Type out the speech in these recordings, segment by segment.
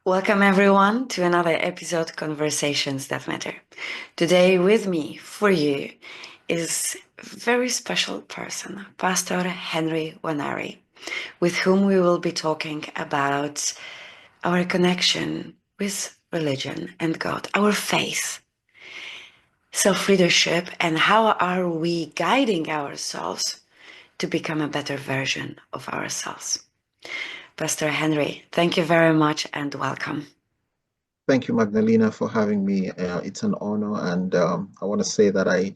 Welcome everyone to another episode Conversations That Matter. Today with me for you is a very special person, Pastor Henry Nwaneri, with whom we will be talking about our connection with religion and God, our faith, self-leadership, and how are we guiding ourselves to become a better version of ourselves. Pastor Henry, thank you very much and welcome. Thank you, Magdalena, for having me. It's an honor, and I want to say that I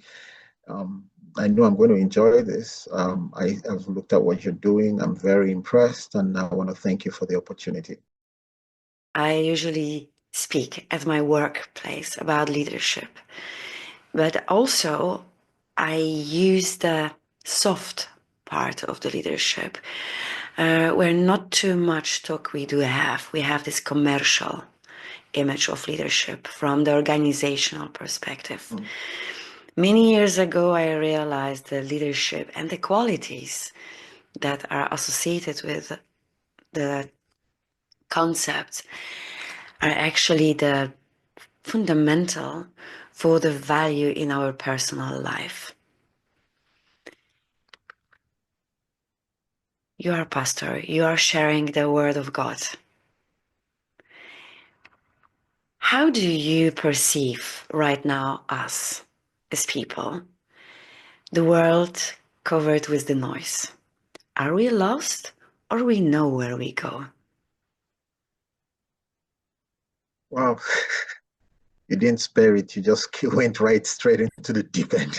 know I'm going to enjoy this. I have looked at what you're doing. I'm very impressed, and I want to thank you for the opportunity. I usually speak at my workplace about leadership, but also I use the soft part of the leadership, where not too much talk we do have. We have this commercial image of leadership from the organizational perspective. Many years ago, I realized the leadership and the qualities that are associated with the concept are actually the fundamental for the value in our personal life. You are a pastor, you are sharing the word of God. How do you perceive right now us as people? The world covered with the noise. Are we lost or we know where we go? Wow. You didn't spare it. You just went right straight into the deep end.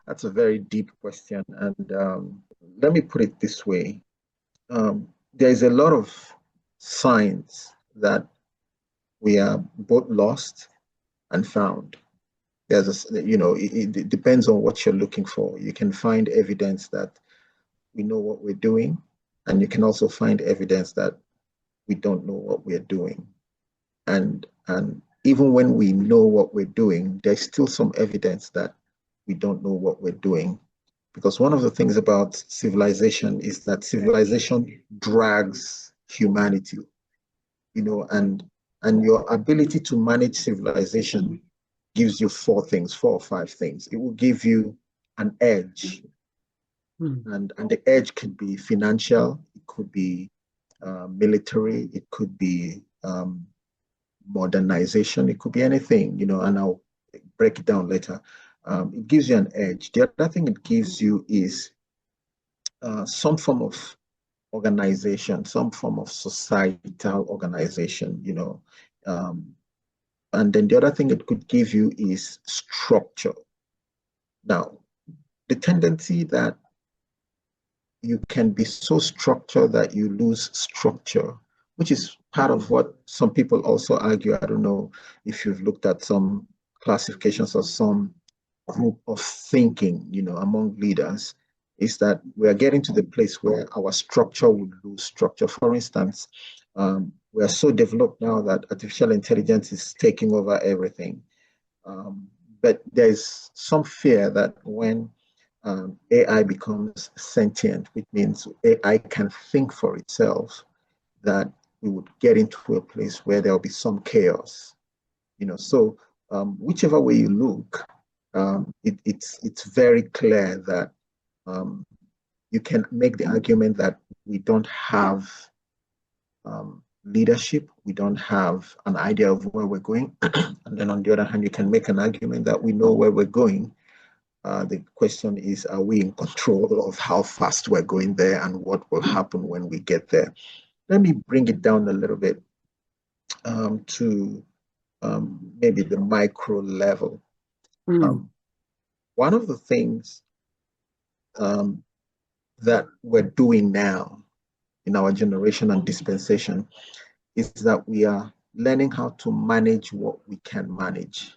That's a very deep question. And let me put it this way. There is a lot of signs that we are both lost and found. There's it depends on what you're looking for. You can find evidence that we know what we're doing, and you can also find evidence that we don't know what we're doing. And even when we know what we're doing, there's still some evidence that we don't know what we're doing. Because one of the things about civilization is that civilization drags humanity, and your ability to manage civilization gives you four or five things. It will give you an edge. And the edge could be financial, it could be military, it could be modernization, it could be anything, and I'll break it down later. It gives you an edge. The other thing it gives you is some form of organization, some form of societal organization, and then the other thing it could give you is structure. Now, the tendency that you can be so structured that you lose structure, which is part of what some people also argue. I don't know if you've looked at some classifications or some group of thinking, among leaders, is that we are getting to the place where our structure will lose structure. For instance, we are so developed now that artificial intelligence is taking over everything. But there's some fear that when AI becomes sentient, which means AI can think for itself, that we would get into a place where there'll be some chaos. So whichever way you look, it's very clear that you can make the argument that we don't have leadership, we don't have an idea of where we're going. And then on the other hand, you can make an argument that we know where we're going. The question is, are we in control of how fast we're going there and what will happen when we get there? Let me bring it down a little bit to maybe the micro level. One of the things that we're doing now in our generation and dispensation is that we are learning how to manage what we can manage.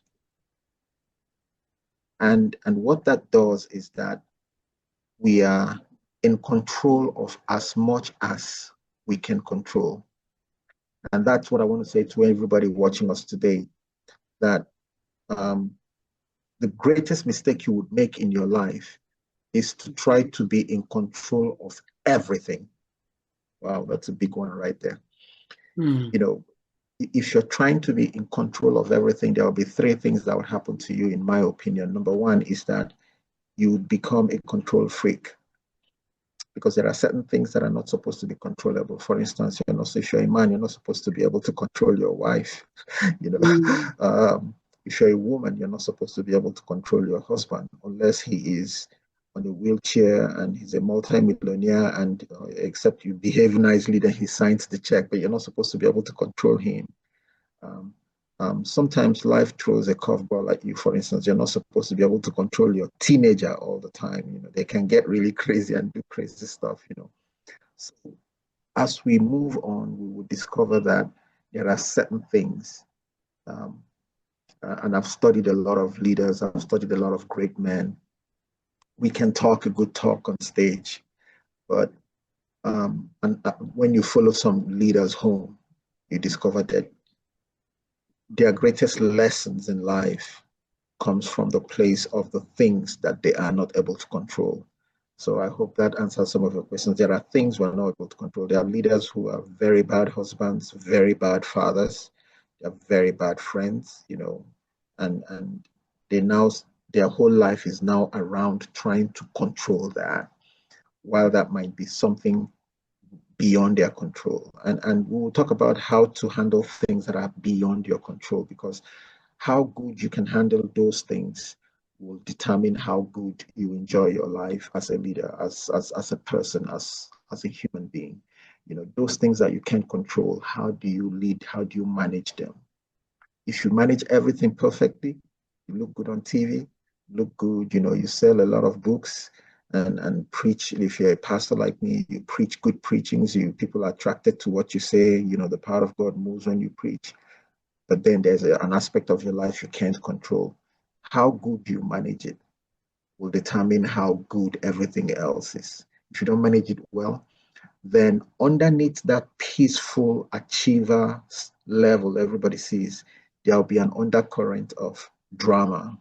And what that does is that we are in control of as much as we can control. And that's what I want to say to everybody watching us today, that the greatest mistake you would make in your life is to try to be in control of everything. Wow, that's a big one right there. Mm. You know, if you're trying to be in control of everything, there will be three things that would happen to you, in my opinion. Number one is that you would become a control freak because there are certain things that are not supposed to be controllable. For instance, if you're a man, you're not supposed to be able to control your wife. you know, Mm. if you're a woman, you're not supposed to be able to control your husband unless he is on a wheelchair and he's a multi-millionaire and except you behave nicely, then he signs the check, but you're not supposed to be able to control him. Um, Sometimes life throws a curveball at you. For instance, you're not supposed to be able to control your teenager all the time. They can get really crazy and do crazy stuff. So as we move on, we will discover that there are certain things. Um, and I've studied a lot of leaders. I've studied a lot of great men. We can talk a good talk on stage, but when you follow some leaders home, you discover that their greatest lessons in life comes from the place of the things that they are not able to control. So I hope that answers some of your questions. There are things we're not able to control. There are leaders who are very bad husbands, very bad fathers, they're very bad friends, and they now their whole life is now around trying to control that, while that might be something beyond their control. And we'll talk about how to handle things that are beyond your control, because how good you can handle those things will determine how good you enjoy your life as a leader, as a person, as a human being. Those things that you can't control, how do you lead? How do you manage them? If you manage everything perfectly, you look good on TV, look good, you sell a lot of books and preach. If you're a pastor like me, you preach good preachings, people are attracted to what you say, the power of God moves when you preach. But then there's an aspect of your life you can't control. How good you manage it will determine how good everything else is. If you don't manage it well, then underneath that peaceful achiever level everybody sees, there'll be an undercurrent of drama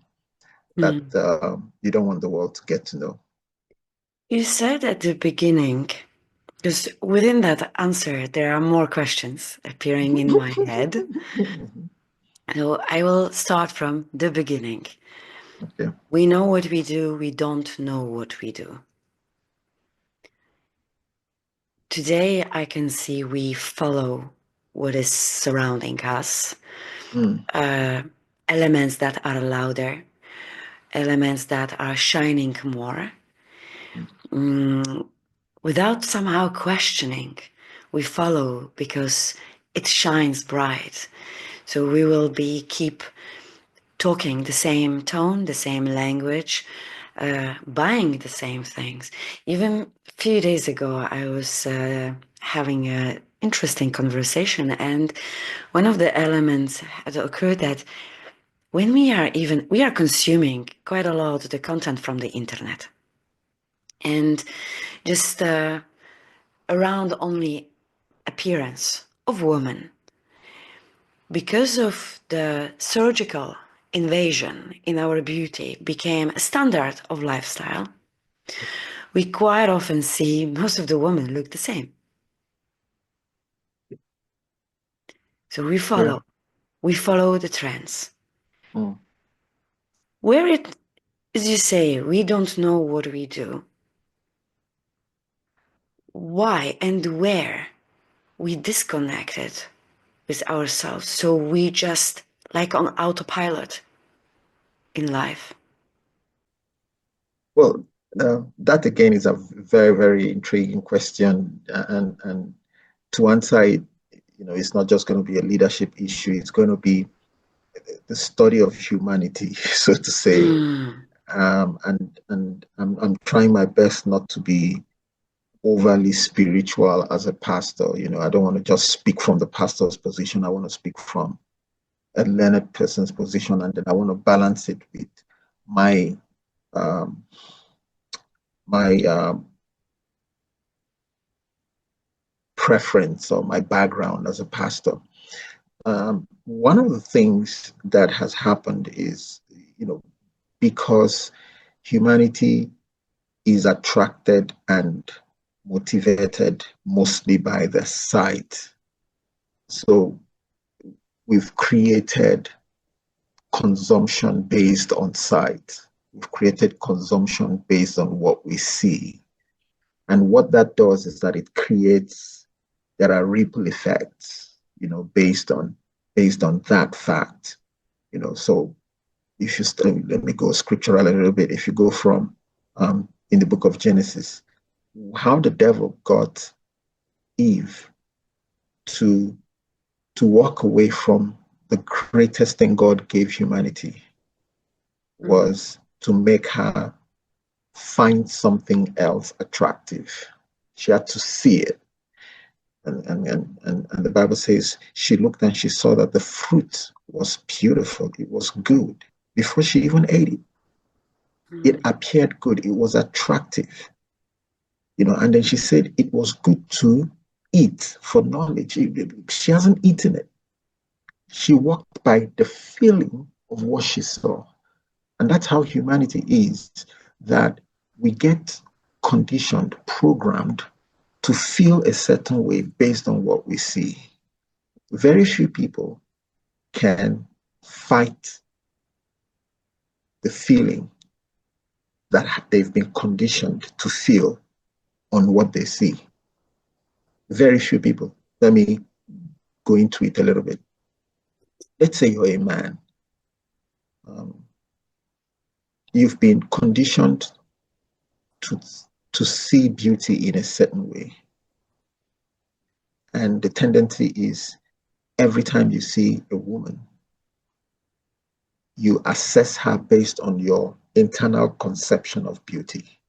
that Mm. you don't want the world to get to know. You said at the beginning, because within that answer, there are more questions appearing in my head. So I will start from the beginning. Okay. We know what we do, we don't know what we do. Today, I can see we follow what is surrounding us, Mm. uh, elements that are louder, elements that are shining more, without somehow questioning. We follow because it shines bright. So we will keep talking the same tone, the same language, buying the same things. Even a few days ago, I was having an interesting conversation, and one of the elements had occurred that when we are consuming quite a lot of the content from the internet, and just around only appearance of women, because of the surgical invasion in our beauty became a standard of lifestyle, we quite often see most of the women look the same. So Yeah. we follow the trends. Mm. Where it, as you say, we don't know what we do, why and where we disconnected with ourselves. So we just like on autopilot in life. Well, that again is a very, very intriguing question, and to answer it, it's not just going to be a leadership issue. It's going to be the study of humanity, so to say. Mm, And I'm trying my best not to be overly spiritual as a pastor. I don't want to just speak from the pastor's position. I want to speak from a learned person's position, and then I want to balance it with my um, my preference or my background as a pastor. One of the things that has happened is, because humanity is attracted and motivated mostly by the sight. So we've created consumption based on sight. We've created consumption based on what we see. And what that does is that it creates, there are ripple effects, based on that fact. So if you let me go scriptural a little bit. If you go from in the book of Genesis, how the devil got Eve to walk away from the greatest thing God gave humanity was to make her find something else attractive. She had to see it. And the Bible says she looked and she saw that the fruit was beautiful. It was good. Before she even ate it, it appeared good. It was attractive. And then she said it was good to eat for knowledge. She hasn't eaten it. She walked by the feeling of what she saw. And that's how humanity is, that we get conditioned, programmed to feel a certain way based on what we see. Very few people can fight the feeling that they've been conditioned to feel on what they see. Very few people. Let me go into it a little bit. Let's say you're a man. You've been conditioned to see beauty in a certain way. And the tendency is every time you see a woman, you assess her based on your internal conception of beauty.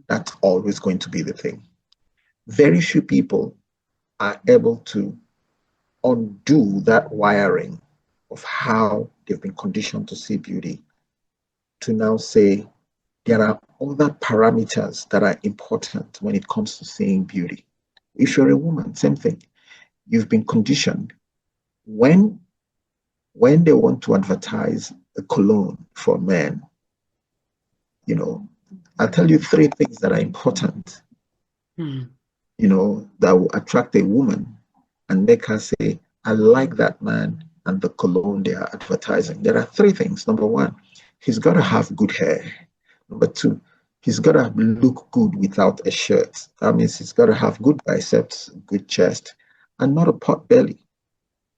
That's always going to be the thing. Very few people are able to undo that wiring of how they've been conditioned to see beauty, to now say there are other parameters that are important when it comes to seeing beauty. If you're a woman, same thing. You've been conditioned. When they want to advertise a cologne for men, I'll tell you 3 things that are important, that will attract a woman and make her say, I like that man and the cologne they are advertising. There are 3 things. Number 1, he's got to have good hair. Number 2, he's got to look good without a shirt. That means he's got to have good biceps, good chest, and not a pot belly.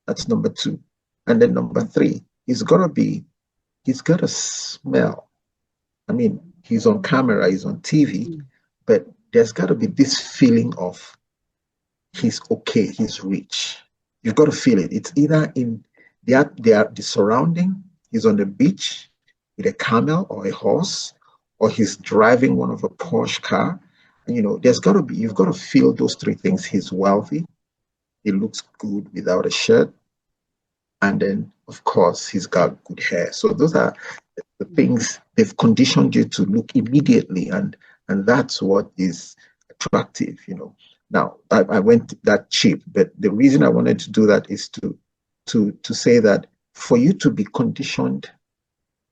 That's number 2. And then number 3, he's got to smell. I mean, he's on camera, he's on TV, but there's got to be this feeling of he's okay, he's rich. You've got to feel it. It's either in the surrounding, he's on the beach with a camel or a horse, or he's driving one of a Porsche car. And, you've got to feel those 3 things. He's wealthy, he looks good without a shirt, and then, of course, he's got good hair. So those are the things they've conditioned you to look immediately, and that's what is attractive. Now, I went that cheap, but the reason I wanted to do that is to say that for you to be conditioned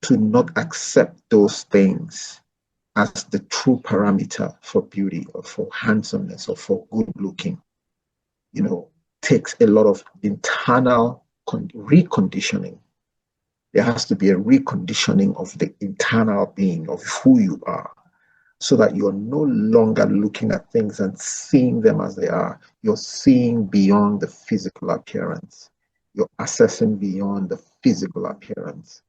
to not accept those things as the true parameter for beauty or for handsomeness or for good looking, takes a lot of internal reconditioning. There has to be a reconditioning of the internal being of who you are, so that you're no longer looking at things and seeing them as they are. You're seeing beyond the physical appearance. You're assessing beyond the physical appearance.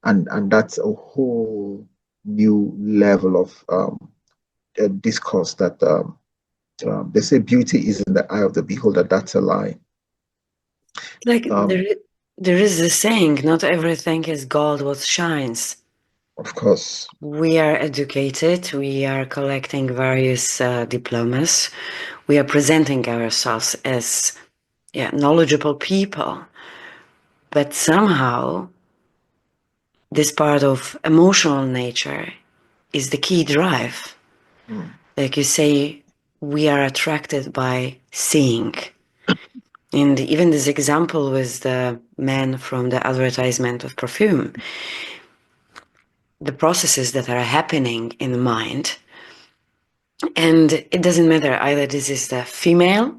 And that's a whole new level of discourse that they say beauty is in the eye of the beholder. That's a lie. Like there is a saying, not everything is gold what shines. Of course. We are educated, we are collecting various diplomas, we are presenting ourselves as knowledgeable people, but somehow this part of emotional nature is the key drive. Like you say, we are attracted by seeing. And even this example with the man from the advertisement of perfume, the processes that are happening in the mind. And it doesn't matter either this is the female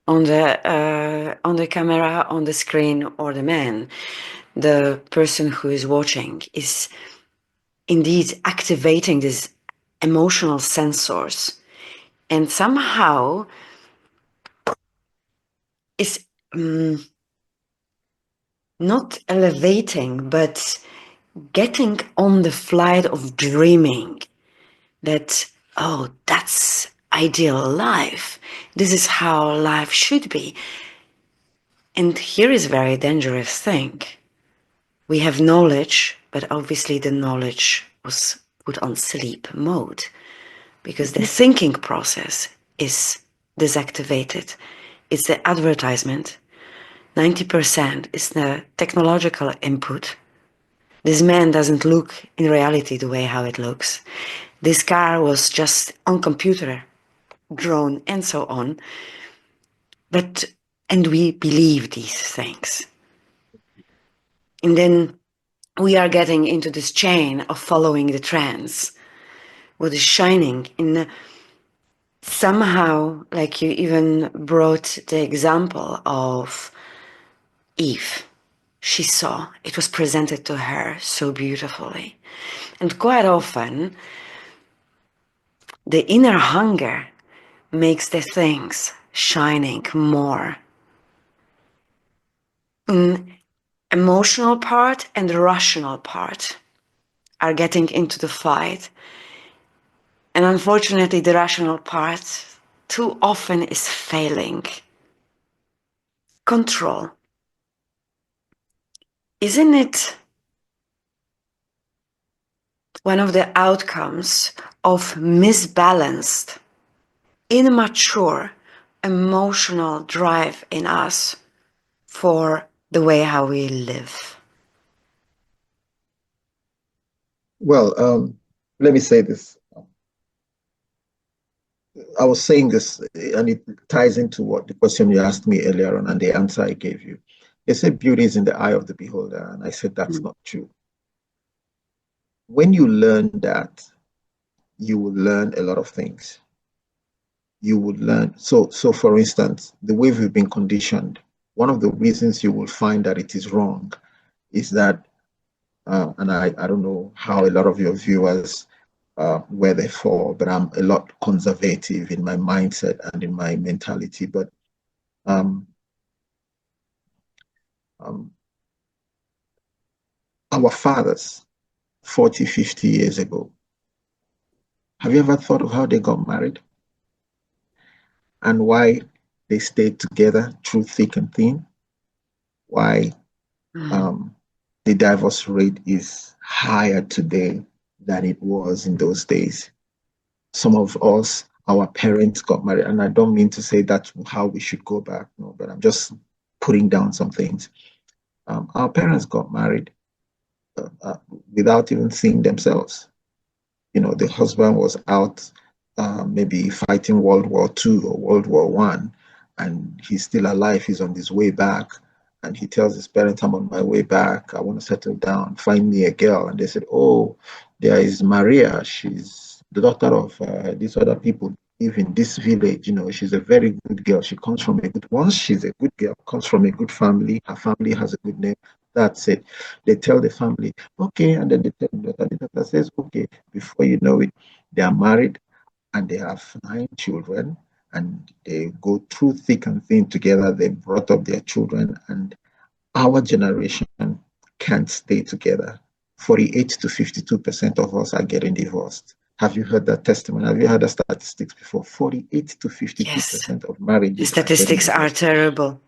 on the camera, on the screen, or the man. The person who is watching is indeed activating these emotional sensors, and somehow is not elevating, but getting on the flight of dreaming that, oh, that's ideal life. This is how life should be. And here is a very dangerous thing. We have knowledge, but obviously the knowledge was put on sleep mode because the thinking process is deactivated. It's the advertisement. 90% is the technological input. This man doesn't look in reality the way how it looks. This car was just on computer, drawn, and so on. And we believe these things. And then we are getting into this chain of following the trends. What is shining in somehow, like you even brought the example of Eve. She saw, it was presented to her so beautifully. And quite often, the inner hunger makes the things shining more. Emotional part and the rational part are getting into the fight. And unfortunately, the rational part too often is failing. Control. Isn't it one of the outcomes of misbalanced, immature, emotional drive in us for the way how we live? Well, let me say this. I was saying this, and it ties into what the question you asked me earlier on and the answer I gave you. They said beauty is in the eye of the beholder, and I said that's not true. When you learn that, you will learn a lot of things. You would learn. So for instance, the way we've been conditioned, one of the reasons you will find that it is wrong is that, and I don't know how a lot of your viewers where they fall, but I'm a lot conservative in my mindset and in my mentality. But um, um, our fathers, 40, 50 years ago, have you ever thought of how they got married and why they stayed together through thick and thin? Why the divorce rate is higher today than it was in those days? Some of us, our parents got married, and I don't mean to say that's how we should go back, no, but I'm just putting down some things. Our parents got married without even seeing themselves. You know, the husband was out maybe fighting World War II or World War One, and he's still alive. He's on his way back, and he tells his parents, "I'm on my way back. I want to settle down. Find me a girl." And they said, "Oh, there is Maria. She's the daughter of these other people live in this village. You know, she's a very good girl. She comes from a good. Once she's a good girl, comes from a good family. Her family has a good name. That's it." They tell the family, "Okay," and then they tell the daughter. The daughter says, "Okay." Before you know it, they are married and they have 9 children, and they go through thick and thin together. They brought up their children, and our generation can't stay together. 48 to 52% of us are getting divorced. Have you heard that testimony? Have you heard the statistics before? 48 to Yes, 52% of the marriages are getting statistics are divorced. terrible.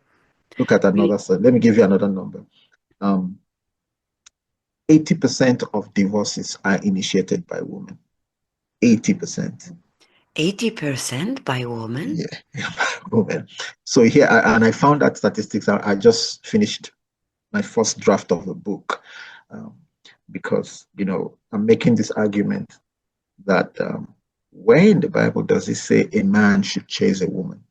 Look at another side. Let me give you another number. 80% of divorces are initiated by women. 80%. 80% by women? Yeah, women. So here, and I found that statistics. I just finished my first draft of the book um, because, you know, I'm making this argument that where in the Bible does it say a man should chase a woman?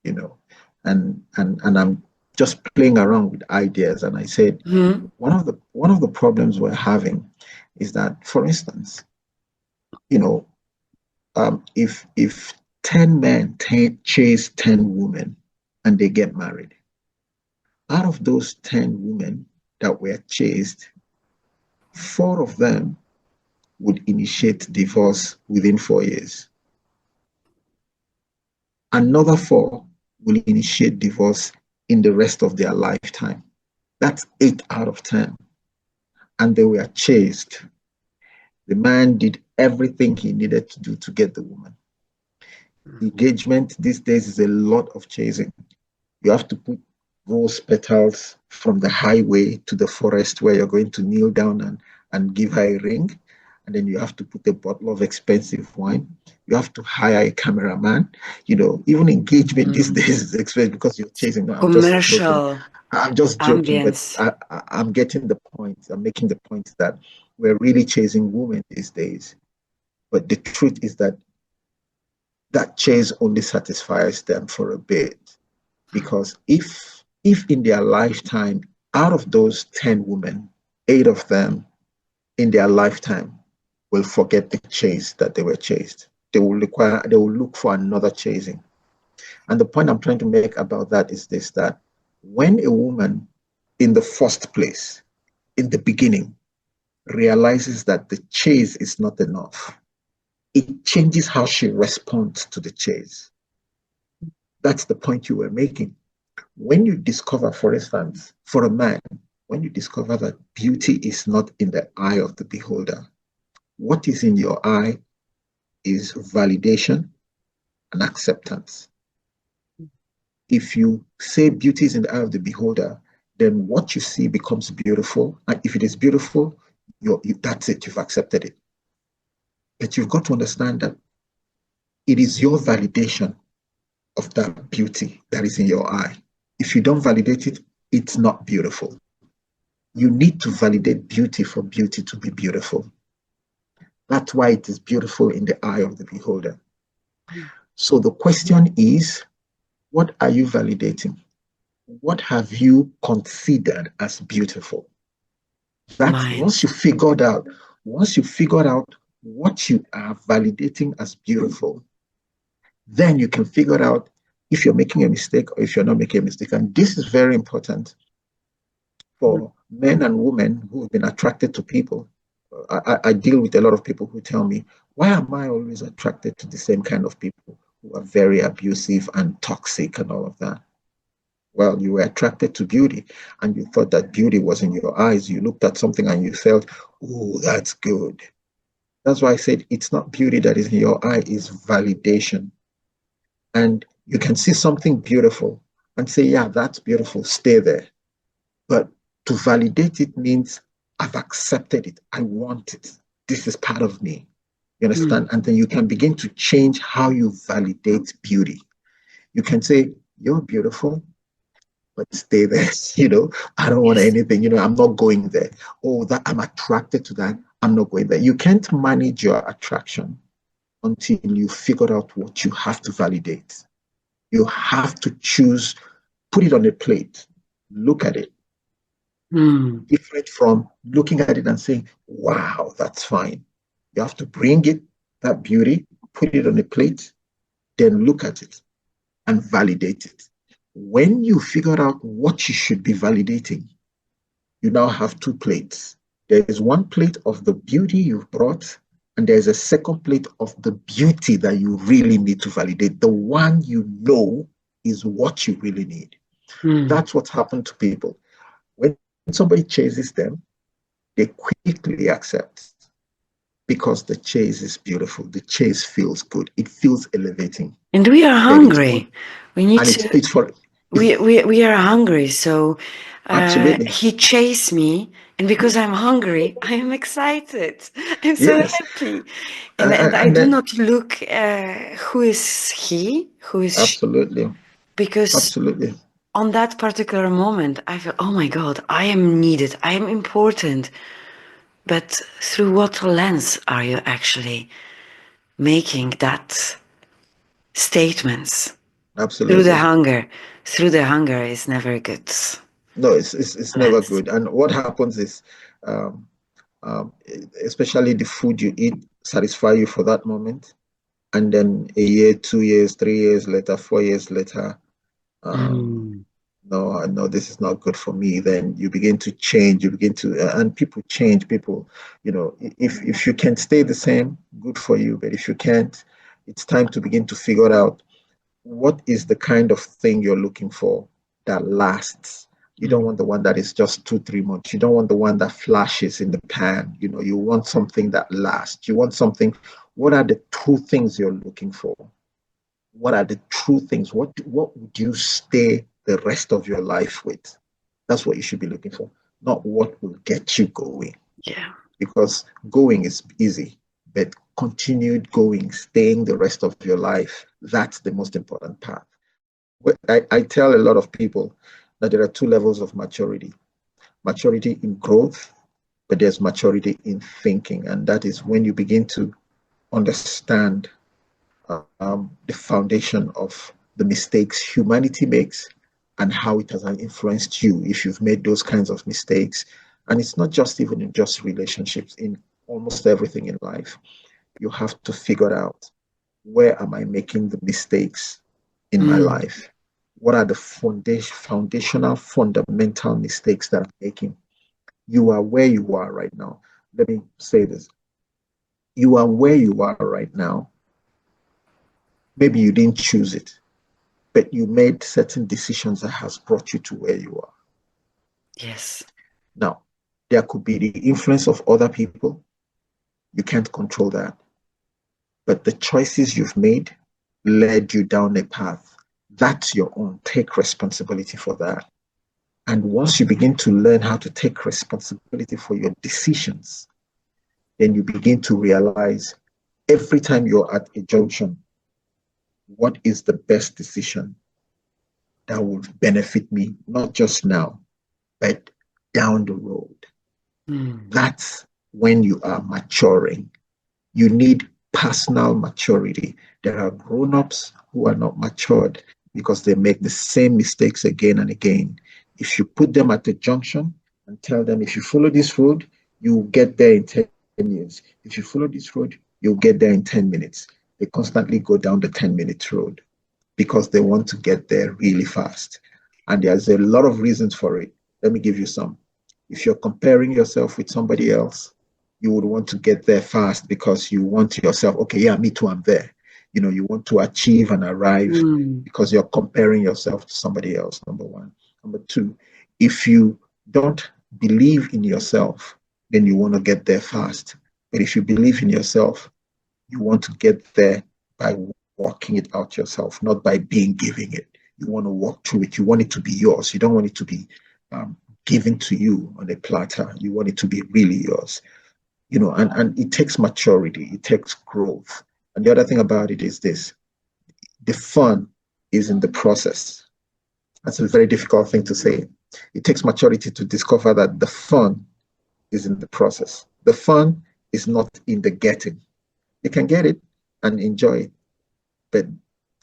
You know, and I'm just playing around with ideas, and I said one of the problems we're having is that, for instance, you know, if 10 men chase 10 women and they get married, out of those 10 women that were chased, 4 of them would initiate divorce within 4 years. Another 4 will initiate divorce in the rest of their lifetime. That's 8 out of 10. And they were chased. The man did everything he needed to do to get the woman. Engagement these days is a lot of chasing. You have to put rose petals from the highway to the forest where you're going to kneel down and give her a ring. And then you have to put a bottle of expensive wine. You have to hire a cameraman. Even engagement these days is expensive because you're chasing. No, I'm just joking. Commercial I'm just joking, but ambience. I'm getting the point. I'm making the point that we're really chasing women these days. But the truth is that chase only satisfies them for a bit. Because if in their lifetime, out of those 10 women, 8 of them in their lifetime will forget the chase that they were chased. They will look for another chasing. And the point I'm trying to make about that is this: that when a woman in the first place, in the beginning, realizes that the chase is not enough, it changes how she responds to the chase. That's the point you were making. When you discover, for instance, for a man, when you discover that beauty is not in the eye of the beholder, what is in your eye is validation and acceptance. If you say beauty is in the eye of the beholder, then what you see becomes beautiful. And if it is beautiful, that's it, you've accepted it. But you've got to understand that it is your validation of that beauty that is in your eye. If you don't validate it, it's not beautiful. You need to validate beauty for beauty to be beautiful. That's why it is beautiful in the eye of the beholder. So the question is, what are you validating? What have you considered as beautiful? That's once you figured out what you are validating as beautiful, then you can figure out if you're making a mistake or if you're not making a mistake. And this is very important for men and women who have been attracted to people. I deal with a lot of people who tell me, why am I always attracted to the same kind of people who are very abusive and toxic and all of that? Well, you were attracted to beauty and you thought that beauty was in your eyes. You looked at something and you felt, oh, that's good. That's why I said it's not beauty that is in your eye, it's validation. And you can see something beautiful and say, yeah, that's beautiful, stay there. But to validate it means I've accepted it. I want it. This is part of me. You understand? And then you can begin to change how you validate beauty. You can say, you're beautiful, but stay there. I don't want anything. I'm not going there. Oh, that I'm attracted to that. I'm not going there. You can't manage your attraction until you figure out what you have to validate. You have to choose, put it on a plate, look at it. Different from looking at it and saying, wow, that's fine. You have to bring it, that beauty, put it on a plate, then look at it and validate it. When you figure out what you should be validating, you now have 2 plates. There is one plate of the beauty you've brought, and there's a second plate of the beauty that you really need to validate. The one you know is what you really need. That's what's happened to people. When somebody chases them, they quickly accept because the chase is beautiful. The chase feels good. It feels elevating. And we are hungry. We need to. We are hungry. So absolutely. he chased me, and because I'm hungry, I am excited. I'm so happy. And I do not look who is he, who is absolutely she, because absolutely on that particular moment, I feel, oh my God, I am needed. I am important. But through what lens are you actually making that statements? Absolutely. Through the hunger is never good. No, it's never good. And what happens is, especially the food you eat satisfy you for that moment, and then a year, 2 years, 3 years later, 4 years later, um, Mm. no, I know this is not good for me. Then you begin to change. You begin to, and people change. People, if you can stay the same, good for you. But if you can't, it's time to begin to figure out what is the kind of thing you're looking for that lasts. You don't Mm. want the one that is just 2, 3 months. You don't want the one that flashes in the pan. You want something that lasts. You want something. What are the true things you're looking for? What are the true things? What would you stay the rest of your life with? That's what you should be looking for, not what will get you going. Yeah. Because going is easy, but continued going, staying the rest of your life, that's the most important part. I tell a lot of people that there are two levels of maturity in growth, but there's maturity in thinking. And that is when you begin to understand the foundation of the mistakes humanity makes and how it has influenced you if you've made those kinds of mistakes. And it's not just even in just relationships, in almost everything in life. You have to figure out, where am I making the mistakes in my Mm. life? What are the foundational, fundamental mistakes that I'm making? You are where you are right now. Let me say this. You are where you are right now. Maybe you didn't choose it, but you made certain decisions that has brought you to where you are. Yes. Now, there could be the influence of other people. You can't control that. But the choices you've made led you down a path. That's your own. Take responsibility for that. And once you begin to learn how to take responsibility for your decisions, then you begin to realize every time you're at a junction, what is the best decision that will benefit me, not just now, but down the road. Mm. That's when you are maturing. You need personal maturity. There are grown-ups who are not matured because they make the same mistakes again and again. If you put them at a junction and tell them, if you follow this road, you'll get there in 10 years. If you follow this road, you'll get there in 10 minutes. They constantly go down the 10-minute road because they want to get there really fast. And there's a lot of reasons for it. Let me give you some. If you're comparing yourself with somebody else, you would want to get there fast because you want yourself, okay, yeah, me too, I'm there. You want to achieve and arrive Mm. because you're comparing yourself to somebody else, number one. Number two, if you don't believe in yourself, then you want to get there fast. But if you believe in yourself, you want to get there by working it out yourself, not by being giving it. You want to walk through it. You want it to be yours. You don't want it to be given to you on a platter. You want it to be really yours. And it takes maturity, it takes growth. And the other thing about it is this: the fun is in the process. That's a very difficult thing to say. It takes maturity to discover that the fun is in the process. The fun is not in the getting. You can get it and enjoy it, but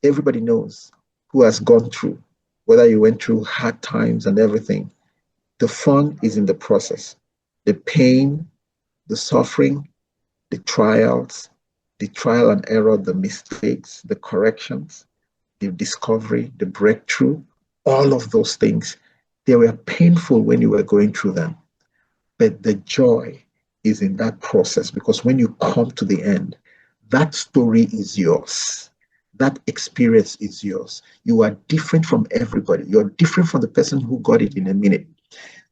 everybody knows who has gone through, whether you went through hard times and everything. The fun is in the process. The pain, the suffering, the trials, the trial and error, the mistakes, the corrections, the discovery, the breakthrough, all of those things, they were painful when you were going through them. But the joy is in that process, because when you come to the end, that story is yours. That experience is yours. You are different from everybody. You're different from the person who got it in a minute.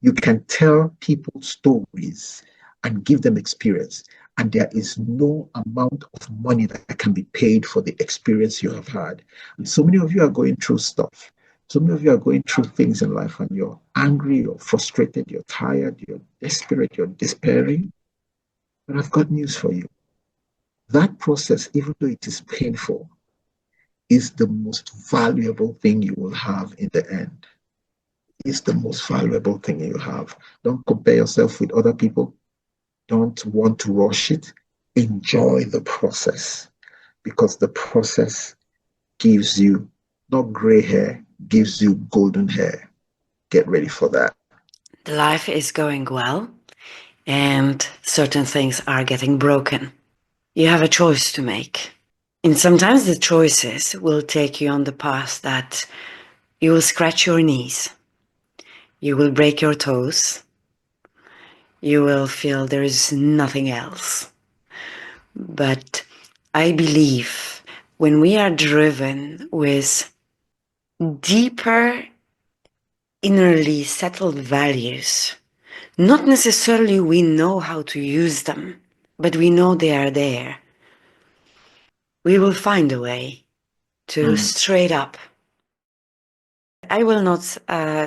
You can tell people stories and give them experience, and there is no amount of money that can be paid for the experience you have had. And so many of you are going through stuff. So many of you are going through things in life, and you're angry, you're frustrated, you're tired, you're desperate, you're despairing. But I've got news for you. That process, even though it is painful, is the most valuable thing you will have in the end. It's the most valuable thing you have. Don't compare yourself with other people. Don't want to rush it. Enjoy the process, because the process gives you not gray hair, gives you golden hair. Get ready for that. The life is going well. and certain things are getting broken. You have a choice to make. And sometimes the choices will take you on the path that you will scratch your knees, you will break your toes, you will feel there is nothing else. But I believe when we are driven with deeper, innerly settled values, not necessarily we know how to use them, but we know they are there, we will find a way to straight up. I will not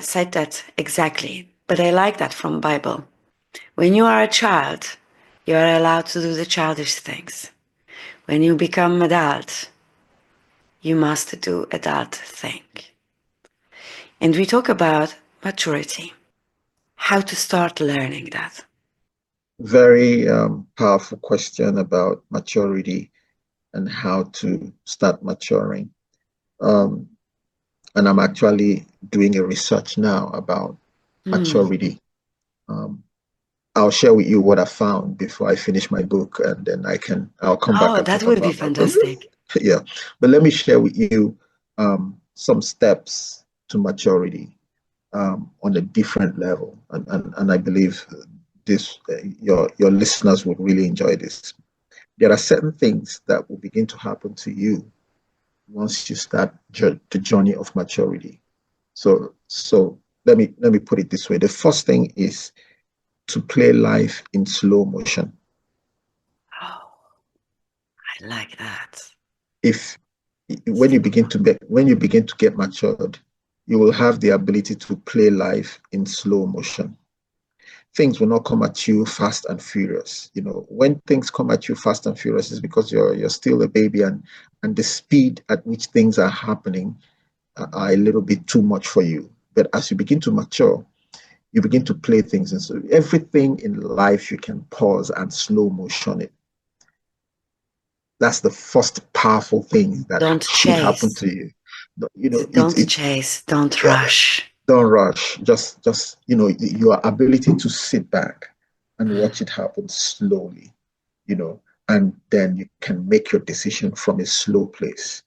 cite that exactly, but I like that from Bible. When you are a child, you are allowed to do the childish things. When you become adult, you must do adult thing. And we talk about maturity, how to start learning that. Very powerful question about maturity and how to start maturing. And I'm actually doing a research now about maturity. I'll share with you what I found before I finish my book, and then I'll come back Oh, and that talk would be about my book. fantastic. Yeah, but let me share with you some steps to maturity on a different level, and I believe this your listeners would really enjoy this. There are certain things that will begin to happen to you once you start the journey of maturity. So let me put it this way. The first thing is to play life in slow motion. Oh, I like that. If when you begin to get matured, you will have the ability to play life in slow motion. Things will not come at you fast and furious. You know, when things come at you fast and furious, is because you're still a baby, and the speed at which things are happening are a little bit too much for you. But as you begin to mature, you begin to play things, and so everything in life you can pause and slow motion it. That's the first powerful thing that Don't should happen chase. to you. You know, Don't chase. Don't yeah, rush. don't rush. Just your ability to sit back and watch it happen slowly. You know, and then you can make your decision from a slow place.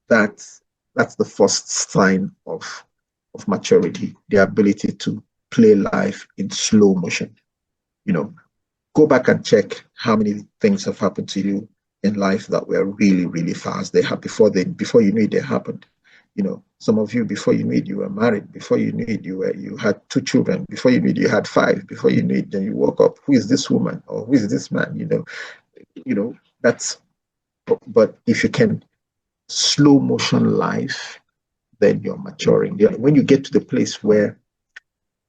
That's that's the first sign of maturity, the ability to play life in slow motion. You know, go back and check how many things have happened to you in life that were really, really fast. They have before you knew it, they happened. You know, some of you before you knew it, you were married. Before you knew it, you had two children. Before you knew it, you had five. Before you knew it, then you woke up. Who is this woman or who is this man? That's. But if you can slow motion life, then you're maturing. When you get to the place where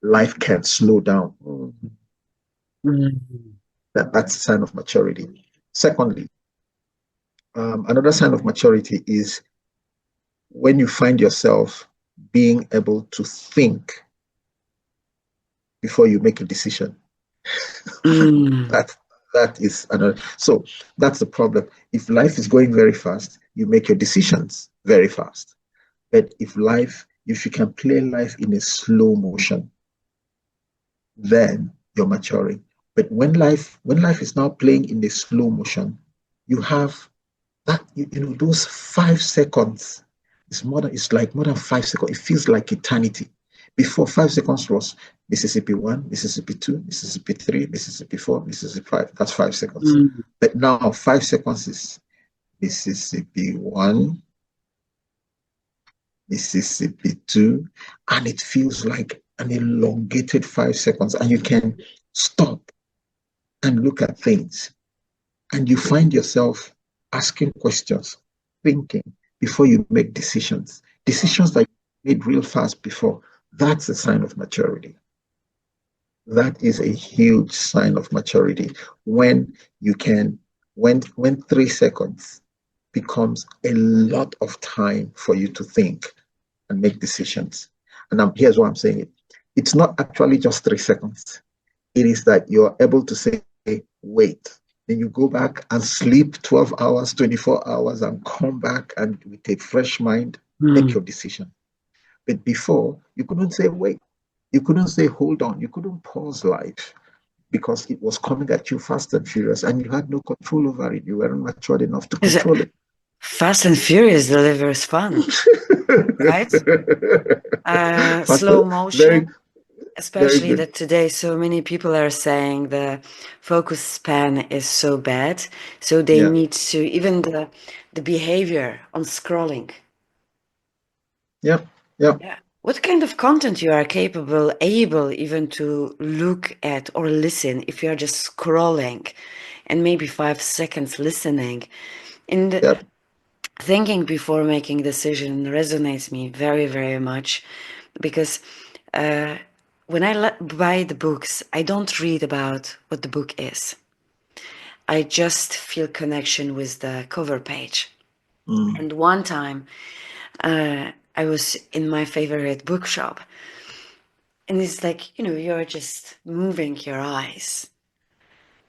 life can slow down, that's a sign of maturity. Secondly, another sign of maturity is when you find yourself being able to think before you make a decision. Mm. that that is another. So that's the problem. If life is going very fast, you make your decisions very fast. But if you can play life in a slow motion, then you're maturing. But when life is now playing in a slow motion, you have that those 5 seconds. It's like more than 5 seconds. It feels like eternity. Before, 5 seconds was Mississippi 1, Mississippi 2, Mississippi 3, Mississippi 4, Mississippi 5. That's 5 seconds. Mm. But now 5 seconds is Mississippi 1, Mississippi 2, and it feels like an elongated 5 seconds. And you can stop and look at things, and you find yourself asking questions, thinking before you make decisions, decisions that you made real fast before. That's a sign of maturity. That is a huge sign of maturity when you can, when 3 seconds becomes a lot of time for you to think and make decisions. And here's why I'm saying it. It's not actually just 3 seconds. It is that you're able to say, wait. Then you go back and sleep 12 hours, 24 hours, and come back and with a fresh mind, make Mm. your decision. But before, you couldn't say, wait. You couldn't say, hold on. You couldn't pause life. because it was coming at you fast and furious, and you had no control over it. You weren't matured enough to control it. Fast and Furious delivers fun, right? Slow Faster, very, motion, very especially good. that today so many people are saying the focus span is so bad, so they Yeah, need to, even the behavior on scrolling. yeah, yeah, Yeah. What kind of content you are able even to look at or listen if you are just scrolling and maybe 5 seconds listening? And yeah. thinking before making decision resonates me very, very much because when I buy the books, I don't read about what the book is. I just feel connection with the cover page. And one time, I was in my favorite bookshop, and it's like, you're just moving your eyes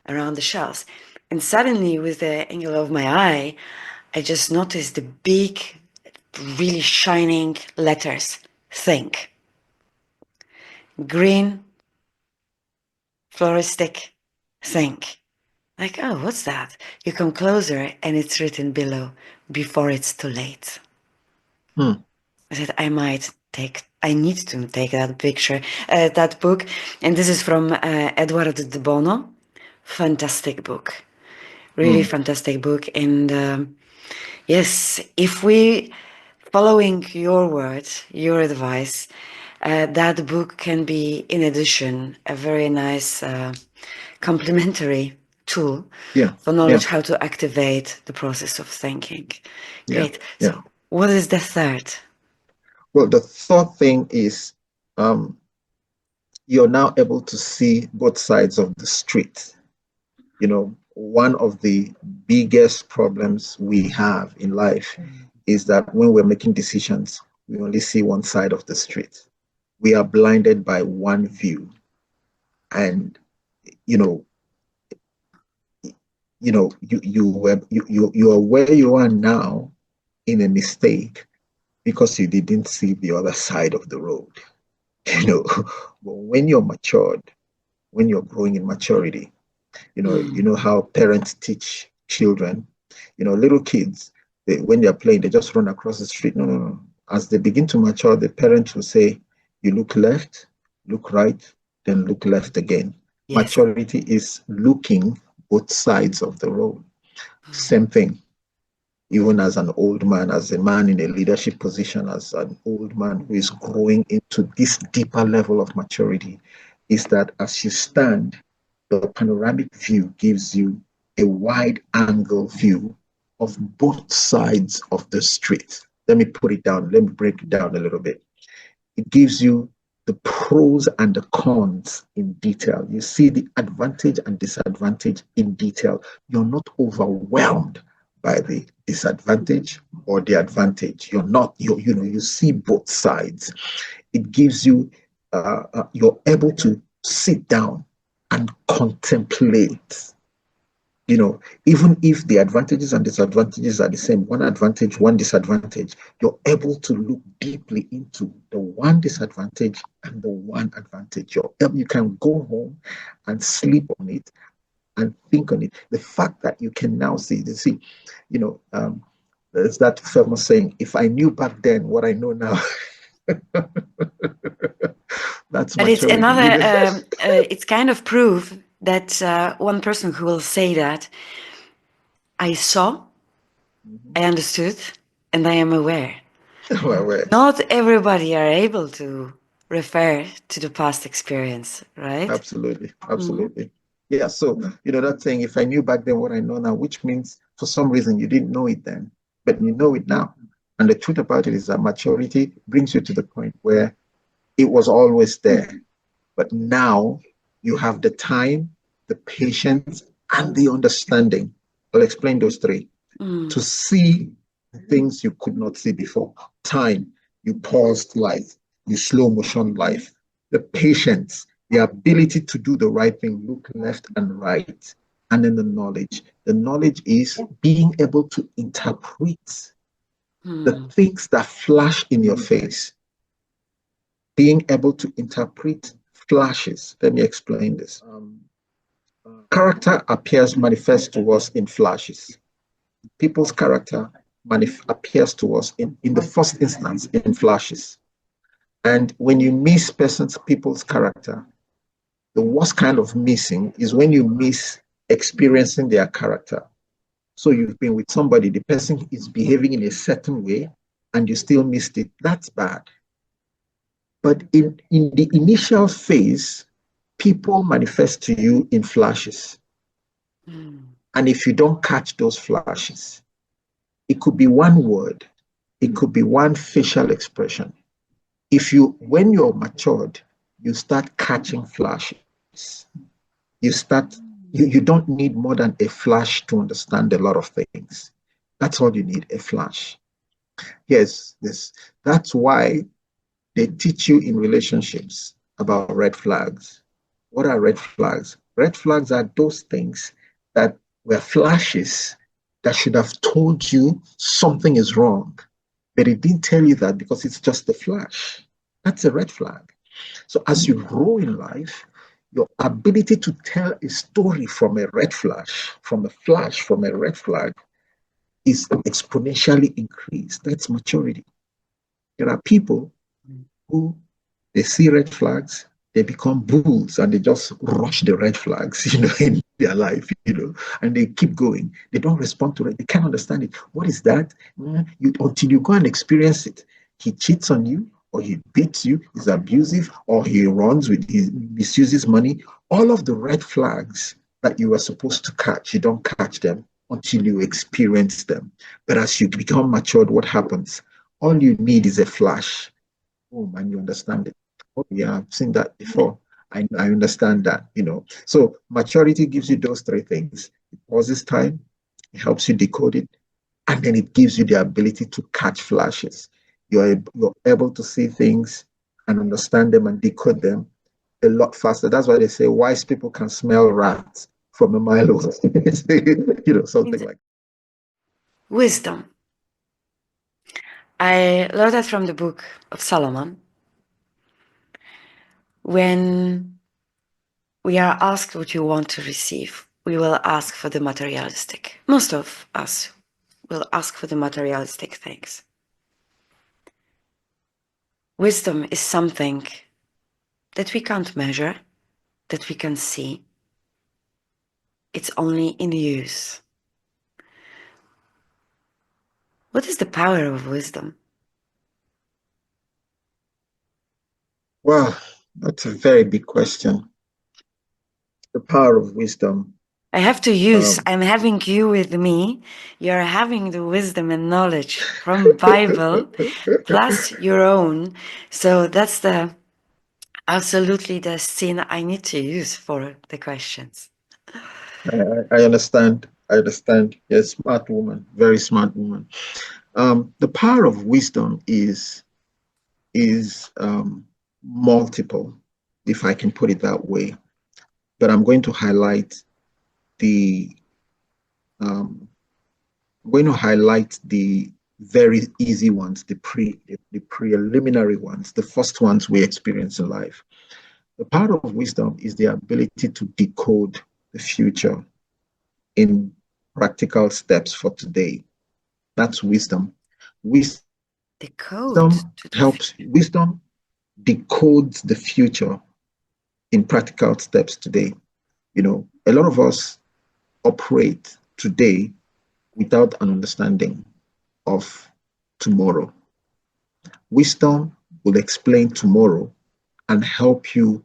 around the shelves. And suddenly, with the angle of my eye, I just noticed the big, really shining letters. Think. Green, floristic, think. Like, oh, what's that? You come closer and it's written below, before it's too late. Hmm. I said, I need to take that picture, that book. And this is from Edward de Bono. Fantastic book. Really Hmm. fantastic book. And yes, if we, following your words, your advice, that book can be, in addition, a very nice complementary tool Yeah, for yeah, knowledge how to activate the process of thinking. yeah, Great. yeah. So, what is the third? Well, the third thing is um, you're now able to see both sides of the street. One of the biggest problems we have in life is that when we're making decisions, we only see one side of the street. We are blinded by one view. And, you know, you are where you are now in a mistake because you didn't see the other side of the road. But when you're matured, when you're growing in maturity, you know how parents teach children, little kids, when they're playing, they just run across the street. No, no, no. As they begin to mature, the parents will say, you look left, look right, then look left again. Yes. Maturity is looking both sides of the road. Same thing, even as an old man, as a man in a leadership position, as an old man who is growing into this deeper level of maturity, is that as you stand, the panoramic view gives you a wide angle view of both sides of the street. Let me put it down. Let me break it down a little bit. It gives you the pros and the cons in detail. You see the advantage and disadvantage in detail. You're not overwhelmed by the disadvantage or the advantage. You see both sides. It gives you, you're able to sit down and contemplate, even if the advantages and disadvantages are the same, one advantage, one disadvantage, you're able to look deeply into the one disadvantage and the one advantage. You can go home and sleep on it and think on it. The fact that you can now see, you know, um, there's that famous saying, if I knew back then what I know now, that's But it's maturity. another, it's kind of proof that one person who will say that I saw, I understood, and I am aware. Well, Not everybody are able to refer to the past experience, right? absolutely, Mhm. absolutely. Yeah, so that saying, if I knew back then what I know now, which means for some reason you didn't know it then, but you know it now. And the truth about it is that maturity brings you to the point where it was always there, but now you have the time, the patience, and the understanding. I'll explain those three. Mm. To see things you could not see before. Time, you paused life, you slow motion life. The patience, the ability to do the right thing, look left and right. And then the knowledge. The knowledge is being able to interpret the Mm. things that flash in your face, being able to interpret flashes. Let me explain this. character manifests to us in flashes. People's character appears to us in the first instance in flashes. And when you miss people's character, the worst kind of missing is when you miss experiencing their character. So you've been with somebody, the person is behaving in a certain way, and you still missed it. That's bad. But in the initial phase, people manifest to you in flashes. And if you don't catch those flashes, it could be one word, it could be one facial expression. When you're matured, you start catching flashes. You don't need more than a flash to understand a lot of things. That's all you need, a flash. Yes. That's why they teach you in relationships about red flags. What are red flags? Red flags are those things that were flashes that should have told you something is wrong, but it didn't tell you that because it's just a flash. That's a red flag. So as you grow in life, your ability to tell a story from a red flash, from a red flag, is exponentially increased. That's maturity. There are people who they see red flags, they become bulls and they just rush the red flags, in their life, and they keep going. They don't respond to it. They can't understand it. What is that? Until you go and experience it. He cheats on you, or he beats you, he's abusive, or he misuses money. All of the red flags that you were supposed to catch, you don't catch them until you experience them. But as you become matured, what happens? All you need is a flash. Oh, and you understand it. Oh, yeah, I've seen that before. I understand that, So maturity gives you those three things. It pauses time, it helps you decode it, and then it gives you the ability to catch flashes. You're able to see things and understand them and decode them a lot faster. That's why they say wise people can smell rats from a mile away. Something like that. Wisdom. I learned that from the book of Solomon. When we are asked what you want to receive, we will ask for the materialistic. Most of us will ask for the materialistic things. Wisdom is something that we can't measure, that we can see. It's only in use. What is the power of wisdom? Well, that's a very big question. The power of wisdom. I have to use, I'm having you with me. You're having the wisdom and knowledge from Bible plus your own. So that's absolutely the scene I need to use for the questions. I understand. I understand. Yes, smart woman, very smart woman. The power of wisdom is multiple, if I can put it that way. But I'm going to highlight the very easy ones, the preliminary ones, the first ones we experience in life. The power of wisdom is the ability to decode the future in practical steps for today. That's wisdom. Wisdom wisdom decodes the future in practical steps today. A lot of us operate today without an understanding of tomorrow. Wisdom will explain tomorrow and help you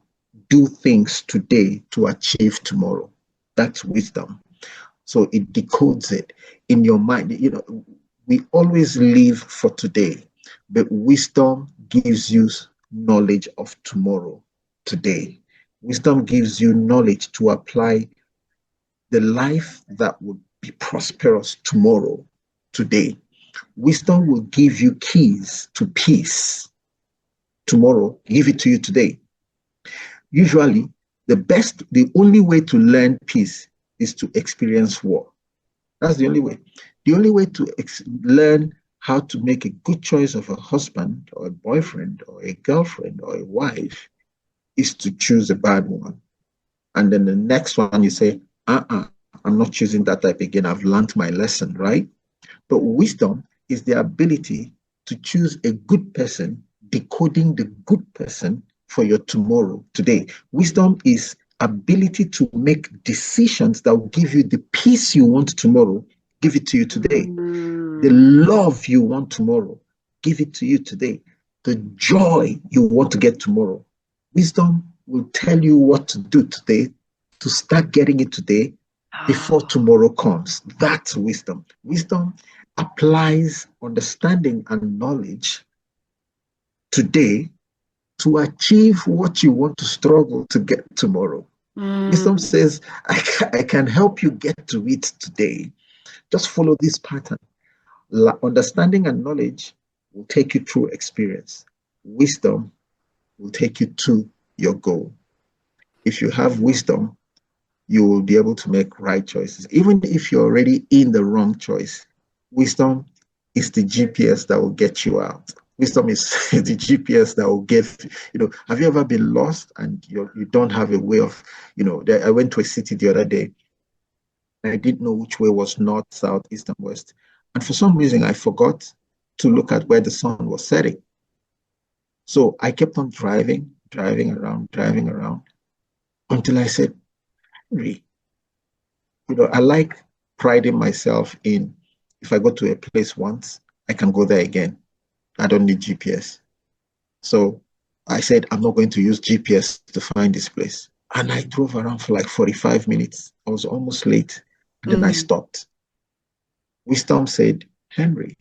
do things today to achieve tomorrow. That's wisdom. So it decodes it in your mind. We always live for today, but wisdom gives you knowledge of tomorrow, today. Wisdom gives you knowledge to apply the life that would be prosperous tomorrow, today. Wisdom will give you keys to peace tomorrow, give it to you today. Usually, the only way to learn peace is to experience war. That's the only way. The only way to learn how to make a good choice of a husband or a boyfriend or a girlfriend or a wife is to choose a bad one. And then the next one you say, uh-uh, I'm not choosing that type again. I've learned my lesson, right? But wisdom is the ability to choose a good person, decoding the good person for your tomorrow, today. Wisdom is ability to make decisions that will give you the peace you want tomorrow, give it to you today. The Mm. love you want tomorrow, give it to you today. The joy you want to get tomorrow. Wisdom will tell you what to do today to start getting it today before Oh. tomorrow comes. That's wisdom. Wisdom applies understanding and knowledge today to achieve what you want to struggle to get tomorrow. Wisdom Mm. says, I can help you get to it today. Just follow this pattern. Understanding and knowledge will take you through experience. Wisdom will take you to your goal. If you have wisdom, you will be able to make right choices. Even if you're already in the wrong choice, wisdom is the GPS that will get you out. Wisdom is the GPS that will get, have you ever been lost and you don't have a way of, I went to a city the other day. I didn't know which way was north, south, east, and west. And for some reason, I forgot to look at where the sun was setting. So I kept on driving around until I said, Henry, I like priding myself in if I go to a place once, I can go there again. I don't need GPS. So I said, I'm not going to use GPS to find this place. And I drove around for like 45 minutes. I was almost late. And then I Mm. stopped. Wisdom said, Henry,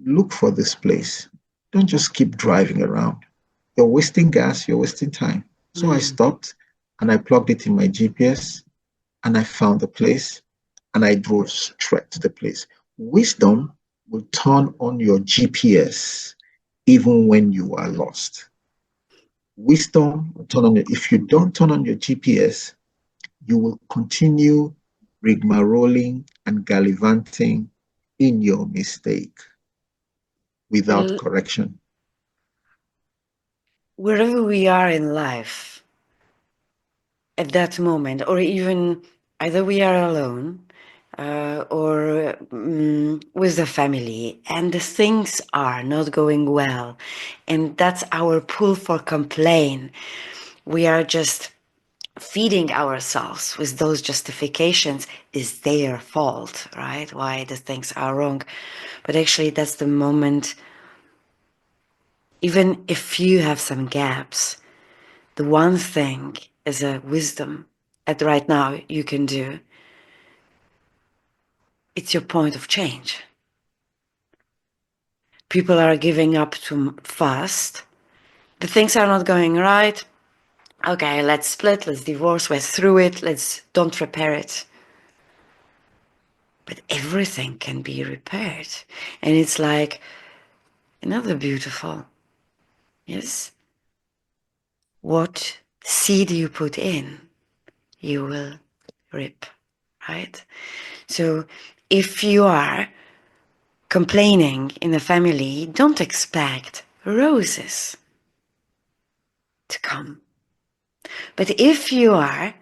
look for this place. Don't just keep driving around. You're wasting gas, you're wasting time. So I Mm. stopped and I plugged it in my GPS and I found the place and I drove straight to the place. Wisdom will turn on your GPS even when you are lost. Wisdom will turn on your, if you don't turn on your GPS, you will continue rigmaroling and gallivanting in your mistake without Well, correction. wherever we are in life at that moment, or even either we are alone or with the family, and the things are not going well, and that's our pull for complaint. We are just feeding ourselves with those justifications is their fault, right? Why the things are wrong. But actually, that's the moment, even if you have some gaps, the one thing is a wisdom at right now you can do, it's your point of change. People are giving up too fast. The things are not going right. Okay, let's split, let's divorce, we're through it, let's don't repair it. But everything can be repaired. And it's like another beautiful, yes? What seed you put in, you will reap, right? So if you are complaining in a family, don't expect roses to come. But if you are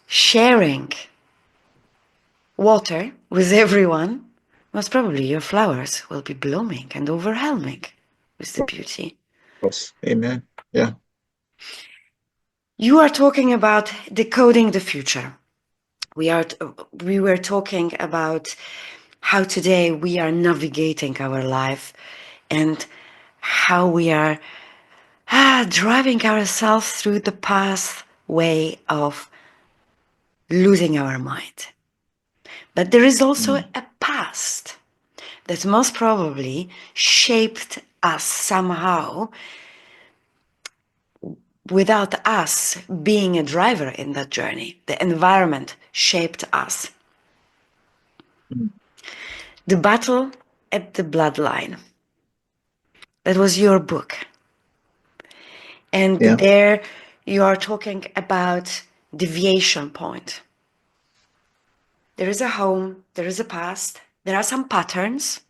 sharing water with everyone, most probably your flowers will be blooming and overwhelming with the beauty. Yes. Amen. Yeah. You are talking about decoding the future. We were talking about how today we are navigating our life and how we are driving ourselves through the pathway of losing our mind. But there is also Mm. a past that most probably shaped us somehow without us being a driver in that journey. The environment shaped us. Mm. The battle at the bloodline. That was your book. And Yeah. there you are talking about deviation point. There is a home, there is a past, there are some patterns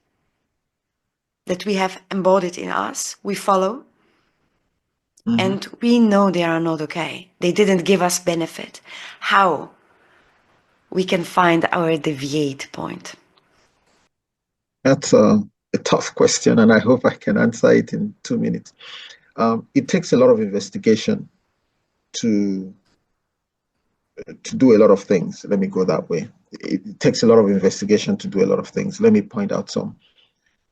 that we have embodied in us, we follow, Mm-hmm. and we know they are not okay. They didn't give us benefit. How? we can find our deviate point? That's a tough question, and I hope I can answer it in 2 minutes. It takes a lot of investigation to do a lot of things. Let me go that way. It takes a lot of investigation to do a lot of things. Let me point out some.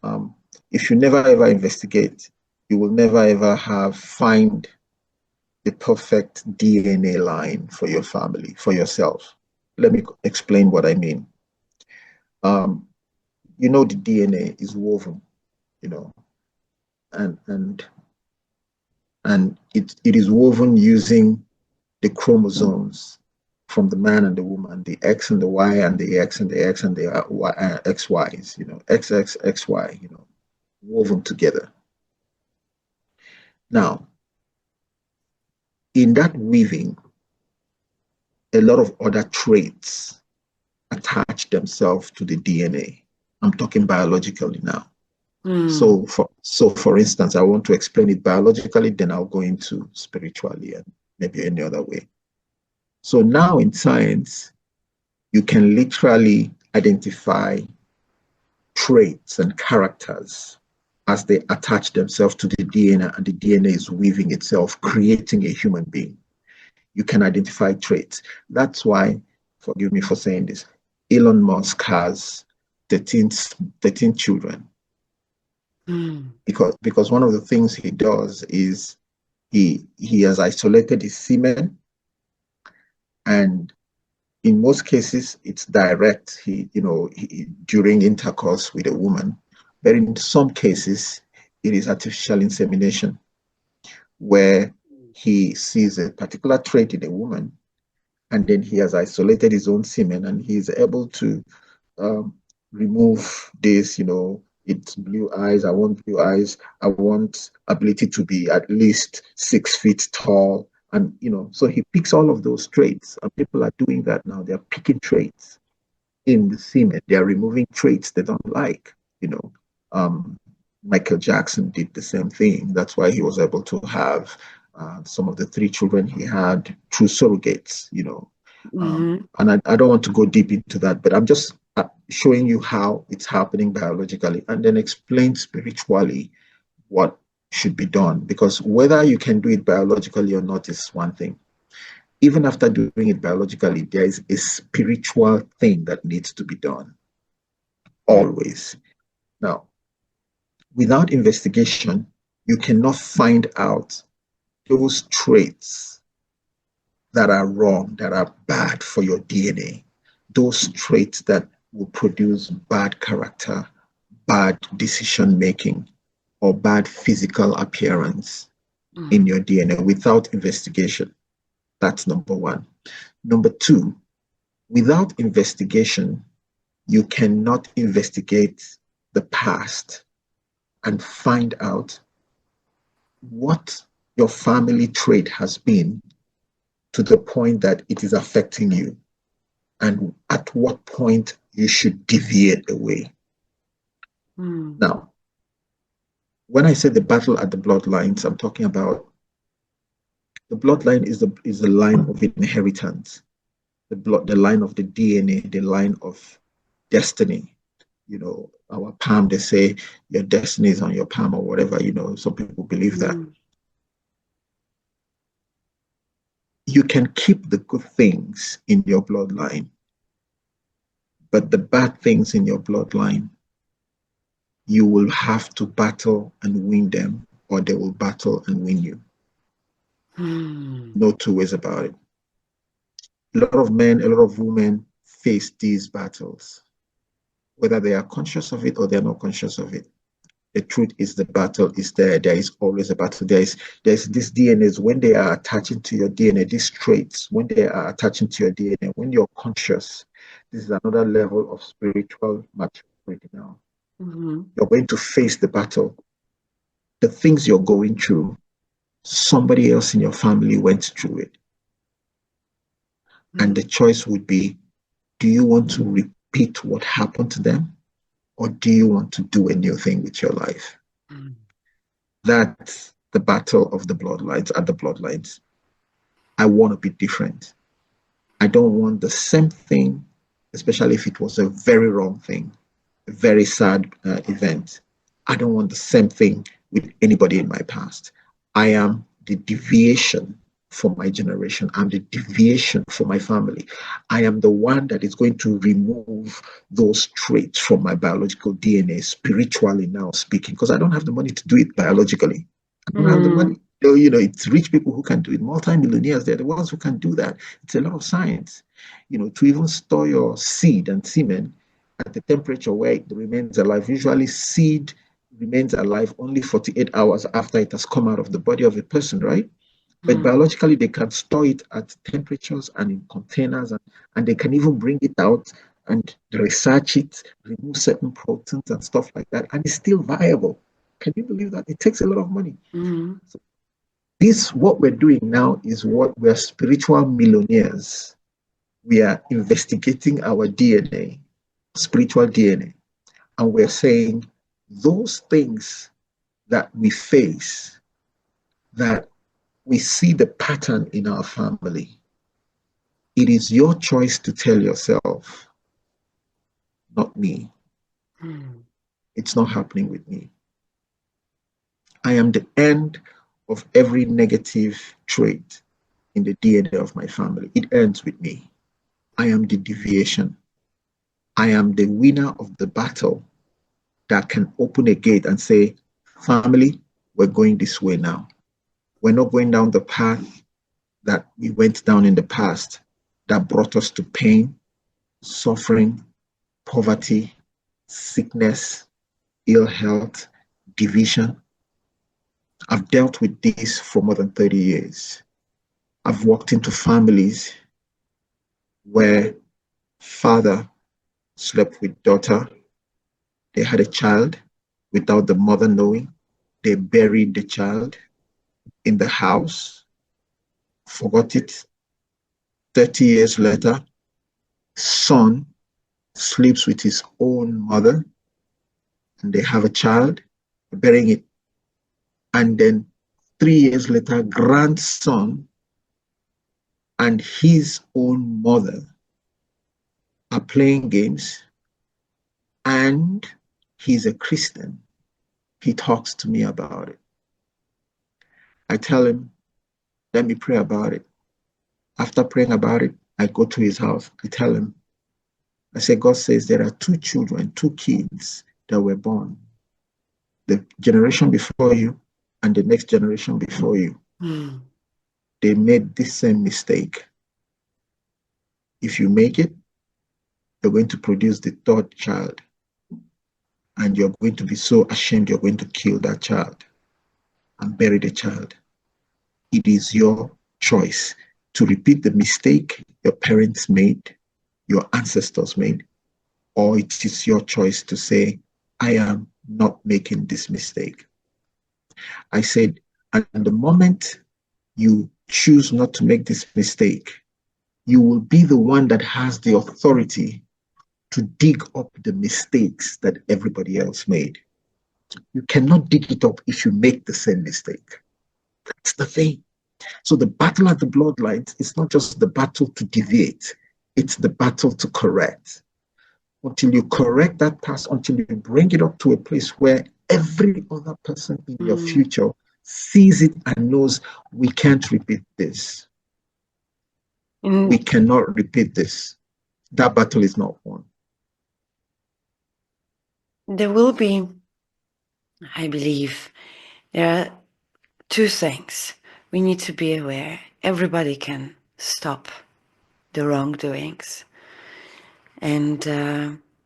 Um, if you never ever investigate, you will never ever find the perfect DNA line for your family, for yourself. Let me explain what I mean. Um, the DNA is woven, you know, and and and it is woven using the chromosomes from the man and the woman, the X and the Y and the X and the X and the XYs, XX, XY, woven together. Now, in that weaving, a lot of other traits attach themselves to the DNA. I'm talking biologically now. So for instance, I want to explain it biologically, then I'll go into spiritually and maybe any other way. So now in science, you can literally identify traits and characters as they attach themselves to the DNA, and the DNA is weaving itself, creating a human being. You can identify traits. That's why, forgive me for saying this, Elon Musk has 13, 13 children. Because one of the things he does is he has isolated his semen, and in most cases it's direct. During intercourse with a woman, but in some cases it is artificial insemination, where he sees a particular trait in a woman, and then he has isolated his own semen, and he is able to um, remove this. It's blue eyes. I want blue eyes. I want ability to be at least 6 feet tall. And, so he picks all of those traits. And people are doing that now. They're picking traits in the semen. They're removing traits they don't like. Um, Michael Jackson did the same thing. That's why he was able to have some of the 3 children he had through surrogates. And I don't want to go deep into that, but I'm just showing you how it's happening biologically, and then explain spiritually what should be done. Because whether you can do it biologically or not is one thing. Even after doing it biologically, there is a spiritual thing that needs to be done. Always. Now, without investigation, you cannot find out those traits that are wrong, that are bad for your DNA, those traits that will produce bad character, bad decision making, or bad physical appearance in your DNA without investigation. That's number one. Number two, without investigation, you cannot investigate the past and find out what your family trait has been to the point that it is affecting you, and at what point you should deviate away. Now, when I say the battle at the bloodlines, I'm talking about the bloodline is the line of inheritance, the line of the DNA, the line of destiny. Our palm, they say your destiny is on your palm or whatever. Some people believe that. You can keep the good things in your bloodline, but the bad things in your bloodline, you will have to battle and win them, or they will battle and win you. No two ways about it. A lot of men, a lot of women face these battles, whether they are conscious of it or they're not conscious of it. The truth is the battle is there. There is always a battle. There's this DNAs, when they are attaching to your DNA, these traits, when they are attaching to your DNA, when you're conscious, this is another level of spiritual maturity now. You're going to face the battle. The things you're going through, somebody else in your family went through it. And the choice would be, do you want to repeat what happened to them? Or do you want to do a new thing with your life? That's the battle of the bloodlines at the bloodlines. I want to be different. I don't want the same thing especially if it was a very wrong thing, a very sad event. I don't want the same thing with anybody in my past. I am the deviation for my generation. I'm the deviation for my family. I am the one that is going to remove those traits from my biological DNA, spiritually now speaking, because I don't have the money to do it biologically. I don't have the money. Mm. So, it's rich people who can do it. Multi-millionaires, they're the ones who can do that. It's a lot of science. To even store your seed and semen at the temperature where it remains alive. Usually, seed remains alive only 48 hours after it has come out of the body of a person, right? But Mm. biologically, they can store it at temperatures and in containers, and they can even bring it out and research it, remove certain proteins and stuff like that, and it's still viable. Can you believe that? It takes a lot of money. Mm. So what we're doing now is what we're spiritual millionaires. We are investigating our DNA, spiritual DNA, and we're saying those things that we face, that we see the pattern in our family. It is your choice to tell yourself, not me. Mm. It's not happening with me. I am the end of every negative trait in the DNA of my family. It ends with me. I am the deviation. I am the winner of the battle that can open a gate and say, family, we're going this way now. We're not going down the path that we went down in the past that brought us to pain, suffering, poverty, sickness, ill health, division. I've dealt with this for more than 30 years. I've walked into families where father slept with daughter. They had a child without the mother knowing. They buried the child in the house, forgot it. 30 years later, son sleeps with his own mother and they have a child, burying it. And then 3 years later, grandson and his own mother are playing games, and he's a Christian. He talks to me about it. I tell him, let me pray about it. After praying about it, I go to his house. I tell him, I say, God says there are two children, two kids that were born, the generation before you and the next generation before you. Mm. They made this same mistake. If you make it, you're going to produce the third child, and you're going to be so ashamed you're going to kill that child and bury the child. It is your choice to repeat the mistake your parents made, your ancestors made, or it is your choice to say, I am not making this mistake. I said, and the moment you choose not to make this mistake, you will be the one that has the authority to dig up the mistakes that everybody else made. You cannot dig it up if you make the same mistake. That's the thing. So the battle at the bloodlines is not just the battle to deviate, it's the battle to correct. Until you correct that past, until you bring it up to a place where every other person in your Mm. future sees it and knows we can't repeat this. We And cannot repeat this. That battle is not won. there will be, I believe, there are two things we need to be aware. Everybody can stop the wrongdoings, and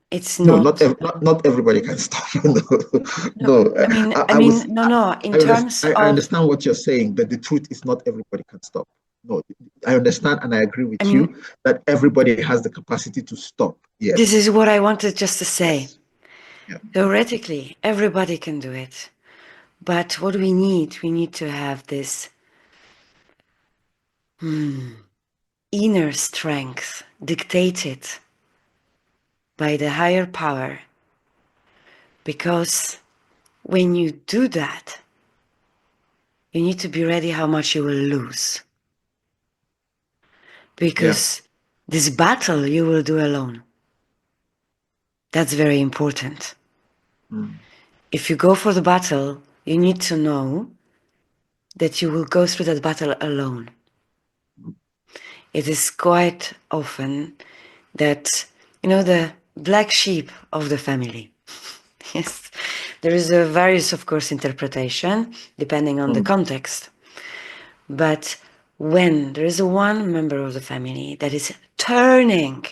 it's No, not. not everybody can stop. No, No, no. I mean, no, no. In terms I of, understand what you're saying, but the truth is not everybody can stop. No, I understand and I agree I with you mean, that everybody has the capacity to stop. this Yes, is what I wanted just to say. yes, yeah, Theoretically, everybody can do it, but what we need to have this inner strength dictated by the higher power, because when you do that, you need to be ready how much you will lose. yeah, Because this battle you will do alone. That's very important. Mm. If you go for the battle, you need to know that you will go through that battle alone. It is quite often that, the black sheep of the family. Yes, there is a various, of course, interpretation depending on the Mm. context. But when there is one member of the family that is turning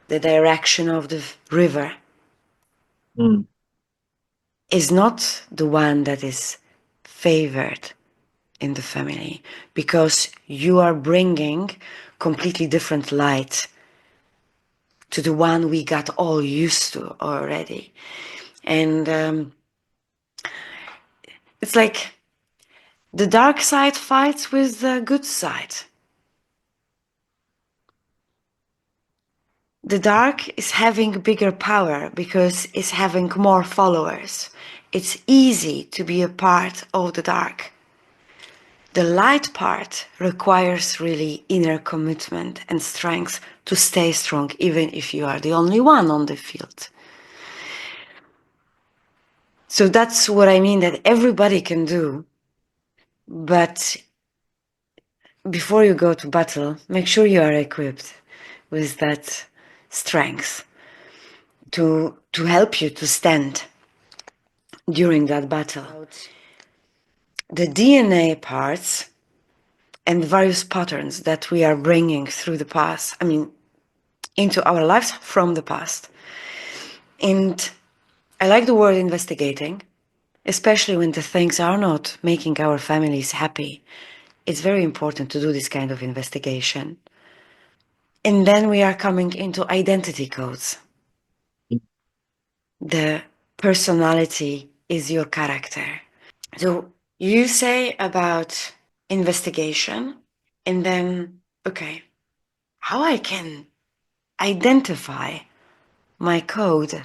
the direction of the river, Mm. is not the one that is favored in the family, because you are bringing completely different light to the one we got all used to already. And it's like the dark side fights with the good side. The dark is having bigger power because it's having more followers. It's easy to be a part of the dark. The light part requires really inner commitment and strength to stay strong, even if you are the only one on the field. So that's what I mean, that everybody can do. But before you go to battle, make sure you are equipped with that strength to help you to stand during that battle. The DNA parts and various patterns that we are bringing through the past, into our lives from the past. And I like the word investigating, especially when the things are not making our families happy. It's very important to do this kind of investigation. And then we are coming into identity codes. The personality is your character. So you say about investigation, and then, okay, how I can identify my code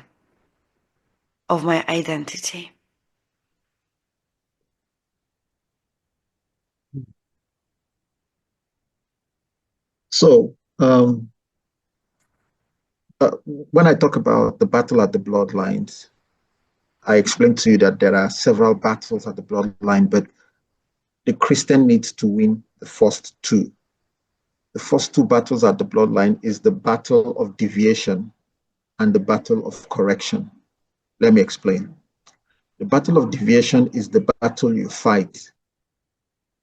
of my identity. So, when I talk about the battle at the bloodlines, I explained to you that there are several battles at the bloodline, but the Christian needs to win the first two. The first two battles at the bloodline is the battle of deviation and the battle of correction. Let me explain. The battle of deviation is the battle you fight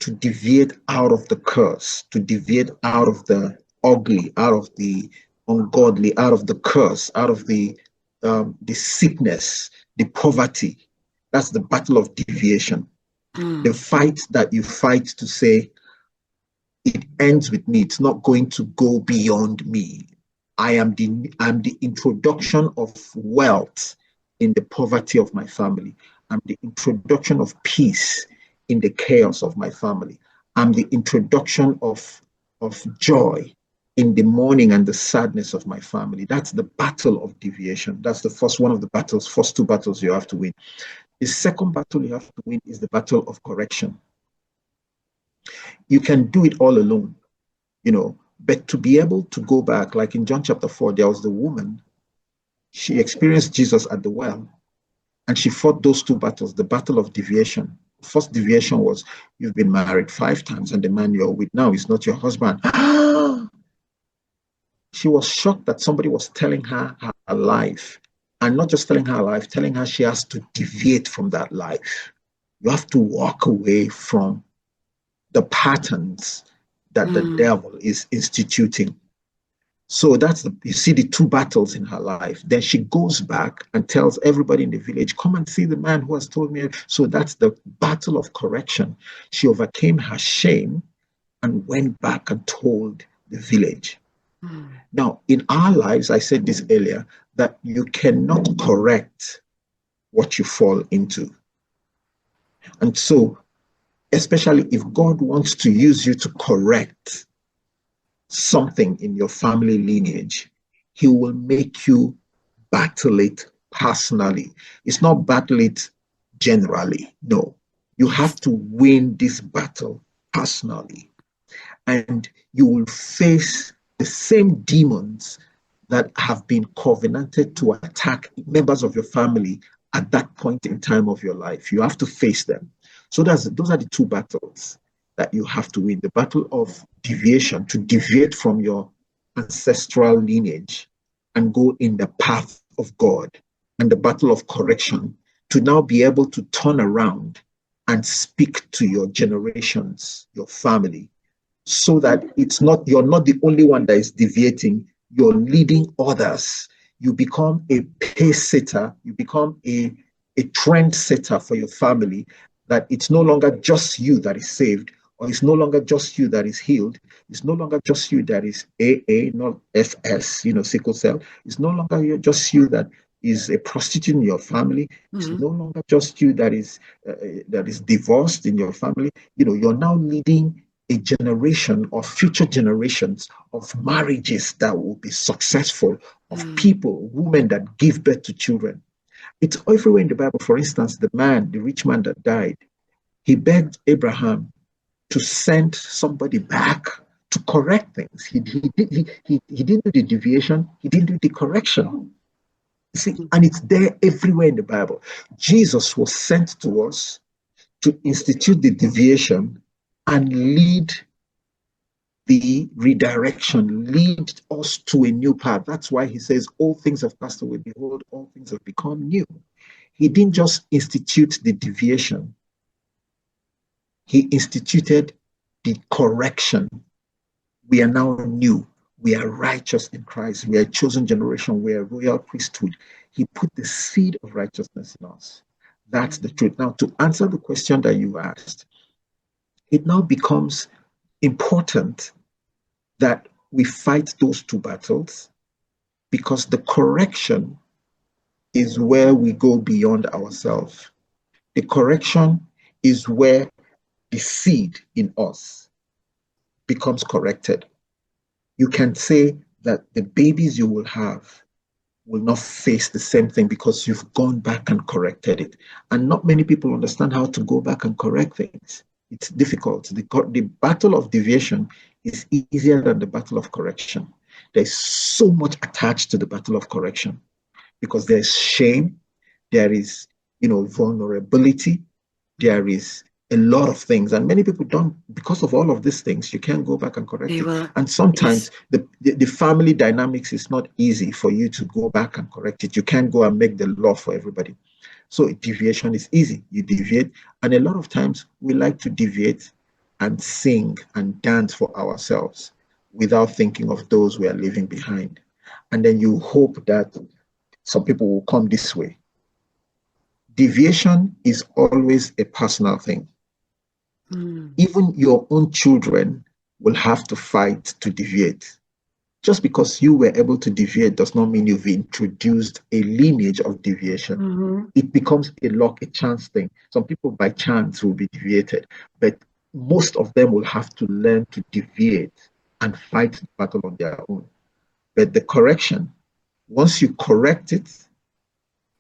to deviate out of the curse, to deviate out of the ugly, out of the ungodly, out of the curse, out of the sickness, the poverty. That's the battle of deviation. The fight that you fight to say, it ends with me. It's not going to go beyond me. I'm the introduction of wealth in the poverty of my family. I'm the introduction of peace in the chaos of my family. I'm the introduction of joy in the mourning and the sadness of my family. That's the battle of deviation. That's the first one of the battles, first two battles you have to win. The second battle you have to win is the battle of correction. You can do it all alone, but to be able to go back, like in John chapter 4, there was the woman, she experienced Jesus at the well, and she fought those two battles, the battle of deviation. First deviation was, you've been married 5 times, and the man you're with now is not your husband. She was shocked that somebody was telling her her life, and not just telling her life, telling her she has to deviate from that life. You have to walk away from the patterns that the devil is instituting. So you see the two battles in her life. Then she goes back and tells everybody in the village, come and see the man who has told me. So that's the battle of correction. She overcame her shame and went back and told the village. Now, in our lives, I said this earlier, that you cannot correct what you fall into. And so, especially if God wants to use you to correct something in your family lineage, he will make you battle it personally. It's not battle it generally. No, you have to win this battle personally. And you will face the same demons that have been covenanted to attack members of your family at that point in time of your life. You have to face them. So those are the two battles that you have to win. The battle of deviation, to deviate from your ancestral lineage and go in the path of God, and the battle of correction, to now be able to turn around and speak to your generations, your family, so that you're not the only one that is deviating, you're leading others. You become a pace setter, you become a trend setter for your family, that it's no longer just you that is saved, or it's no longer just you that is healed. It's no longer just you that is AA, not SS, sickle cell. It's no longer just you that is a prostitute in your family. It's no longer just you that is divorced in your family. You're now leading a generation or future generations of marriages that will be successful, of people, women that give birth to children. It's everywhere in the Bible. For instance, the rich man that died, he begged Abraham to send somebody back to correct things. He didn't do the deviation, he didn't do the correction. See, and it's there everywhere in the Bible. Jesus was sent to us to institute the deviation and lead the redirection, lead us to a new path. That's why he says, all things have passed away. Behold, all things have become new. He didn't just institute the deviation, he instituted the correction. We are now new. We are righteous in Christ. We are a chosen generation. We are a royal priesthood. He put the seed of righteousness in us. That's the truth. Now, to answer the question that you asked, it now becomes important that we fight those two battles, because the correction is where we go beyond ourselves. The correction is where the seed in us becomes corrected. You can say that the babies you will have will not face the same thing because you've gone back and corrected it. And not many people understand how to go back and correct things. It's difficult. The battle of deviation is easier than the battle of correction. There's so much attached to the battle of correction, because there's shame, there is, vulnerability, there is a lot of things, and many people don't, because of all of these things, you can't go back and correct it. And sometimes the family dynamics is not easy for you to go back and correct it. You can't go and make the law for everybody. So deviation is easy. You deviate, and a lot of times we like to deviate and sing and dance for ourselves without thinking of those we are leaving behind. And then you hope that some people will come this way. Deviation is always a personal thing. Even your own children will have to fight to deviate. Just because you were able to deviate does not mean you've introduced a lineage of deviation. It becomes a luck, a chance thing. Some people by chance will be deviated, but most of them will have to learn to deviate and fight the battle on their own. But the correction, once you correct it,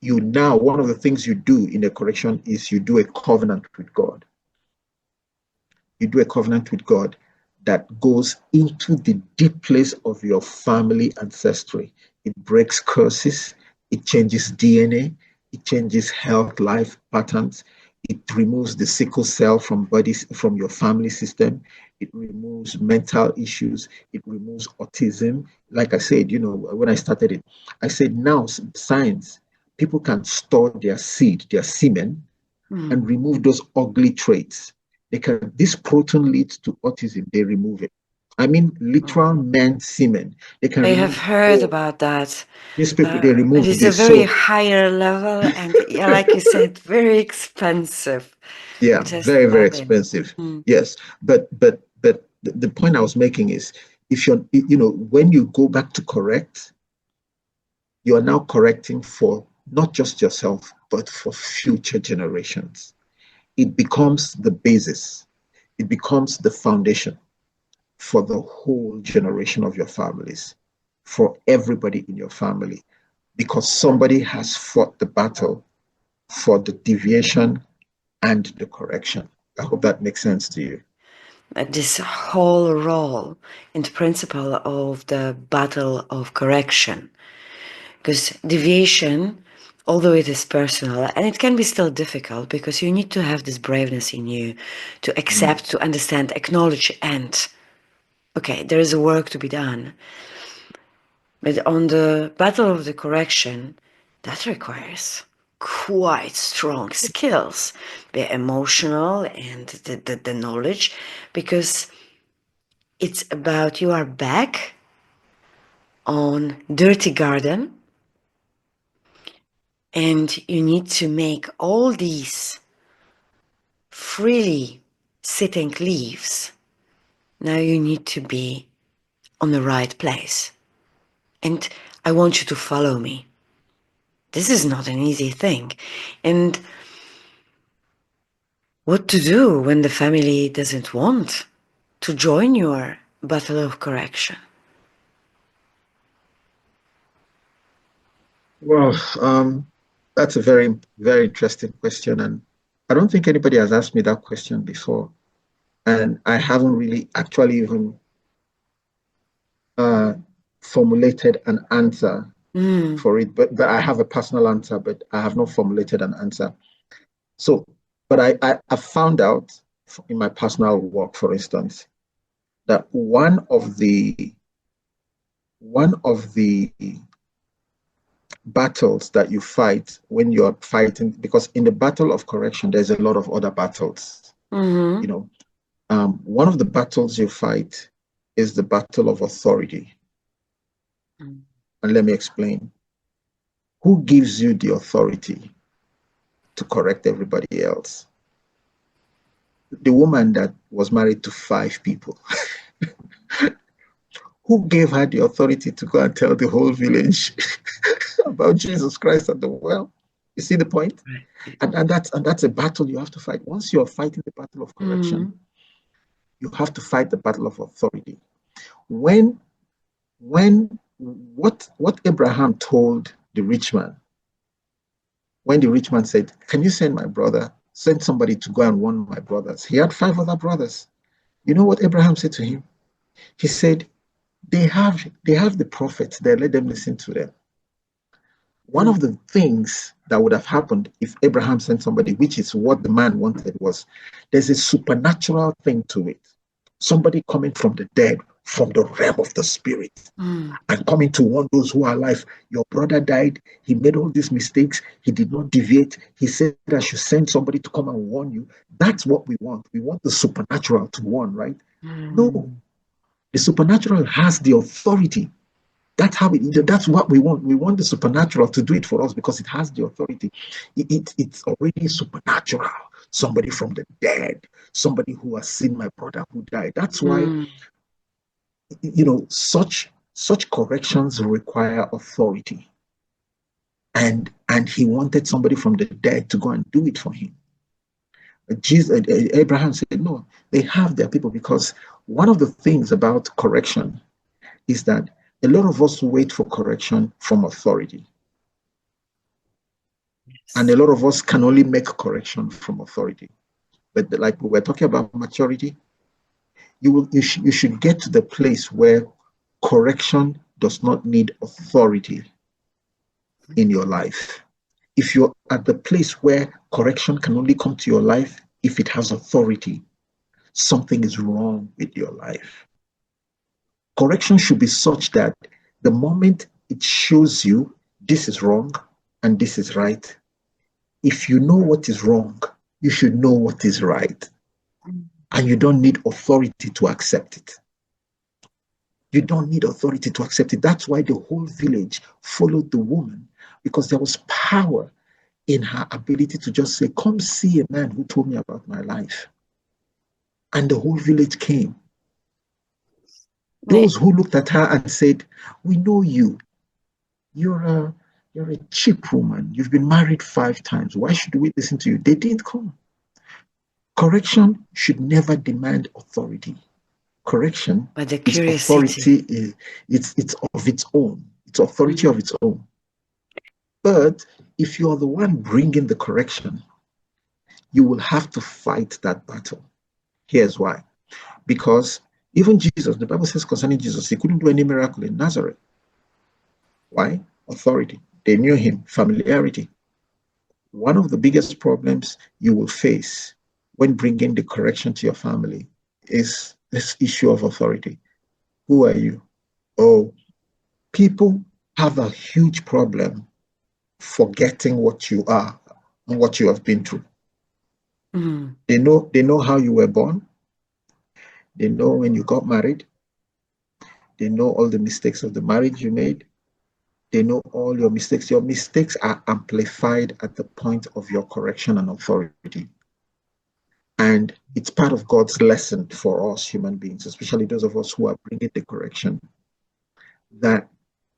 one of the things you do in a correction is you do a covenant with God. You do a covenant with God that goes into the deep place of your family ancestry. It breaks curses, it changes DNA, it changes health life patterns, it removes the sickle cell from your family system, it removes mental issues, it removes autism. Like I said, when I started it, I said now science, people can store their seed, their semen, and remove those ugly traits. This protein leads to autism, they remove it. I mean, literal men semen. They can I remove have heard about that. these people, they remove It is a this. very So, higher level, and yeah, like you said, very expensive. yeah, Just very, very imagine. expensive. Yes. But the point I was making is, if when you go back to correct, you are now correcting for not just yourself, but for future generations. It becomes the basis. It becomes the foundation for the whole generation of your families, for everybody in your family, because somebody has fought the battle for the deviation and the correction. I hope that makes sense to you. this whole role in the principle of the battle of correction. Because deviation, although it is personal, and it can be still difficult because you need to have this braveness in you to accept, to understand, acknowledge, and okay, there is a work to be done. But on the battle of the correction, that requires quite strong skills, the emotional and the knowledge, because it's about you are back on dirty garden and you need to make all these freely sitting leaves. Now you need to be on the right place. And I want you to follow me. This is not an easy thing. And what to do when the family doesn't want to join your battle of correction? Well, that's a very, very interesting question. And I don't think anybody has asked me that question before. And I haven't really actually even formulated an answer for it. But I have a personal answer, but I have not formulated an answer. So, but I found out in my personal work, for instance, that one of the battles that you fight when you're fighting, because in the battle of correction, there's a lot of other battles. You know, one of the battles you fight is the battle of authority. And let me explain. Who gives you the authority to correct everybody else? The woman that was married to 5 people. Who gave her the authority to go and tell the whole village about Jesus Christ at the well? You see the point? And that's a battle you have to fight. Once you're fighting the battle of correction, you have to fight the battle of authority. When what Abraham told the rich man, when the rich man said, "Can you send my brother? Send somebody to go and warn my brothers." He had 5 other brothers. You know what Abraham said to him? He said, they have the prophets there, let them listen to them. One of the things that would have happened if Abraham sent somebody, which is what the man wanted, was there's a supernatural thing to it. Somebody coming from the dead, from the realm of the spirit, and coming to warn those who are alive. Your brother died. He made all these mistakes. He did not deviate. He said, I should send somebody to come and warn you. That's what we want. We want the supernatural to warn, right? No. The supernatural has the authority. That's what we want. We want the supernatural to do it for us because it has the authority. It's already supernatural. Somebody from the dead, somebody who has seen my brother who died. That's why, such corrections require authority. And he wanted somebody from the dead to go and do it for him. Abraham said, no, they have their people, because one of the things about correction is that a lot of us wait for correction from authority. Yes. And a lot of us can only make correction from authority. But like we were talking about maturity, you should get to the place where correction does not need authority in your life. If you're at the place where correction can only come to your life if it has authority, something is wrong with your life. Correction should be such that the moment it shows you this is wrong and this is right, if you know what is wrong, you should know what is right. And you don't need authority to accept it. You don't need authority to accept it. That's why the whole village followed the woman, because there was power in her ability to just say, come see a man who told me about my life. And the whole village came. Those who looked at her and said, we know you. You're a cheap woman. You've been married 5 times. Why should we listen to you? They didn't come. Correction should never demand authority. Correction is authority. It's of its own. It's authority of its own. But if you're the one bringing the correction, you will have to fight that battle. Here's why. Because even Jesus, the Bible says concerning Jesus, he couldn't do any miracle in Nazareth. Why? Authority. They knew him, familiarity. One of the biggest problems you will face when bringing the correction to your family is this issue of authority. Who are you? Oh, people have a huge problem forgetting what you are and what you have been through. Mm. They know how you were born. They know when you got married. They know all the mistakes of the marriage you made. They know all your mistakes. Your mistakes are amplified at the point of your correction and authority. And it's part of God's lesson for us human beings, especially those of us who are bringing the correction, that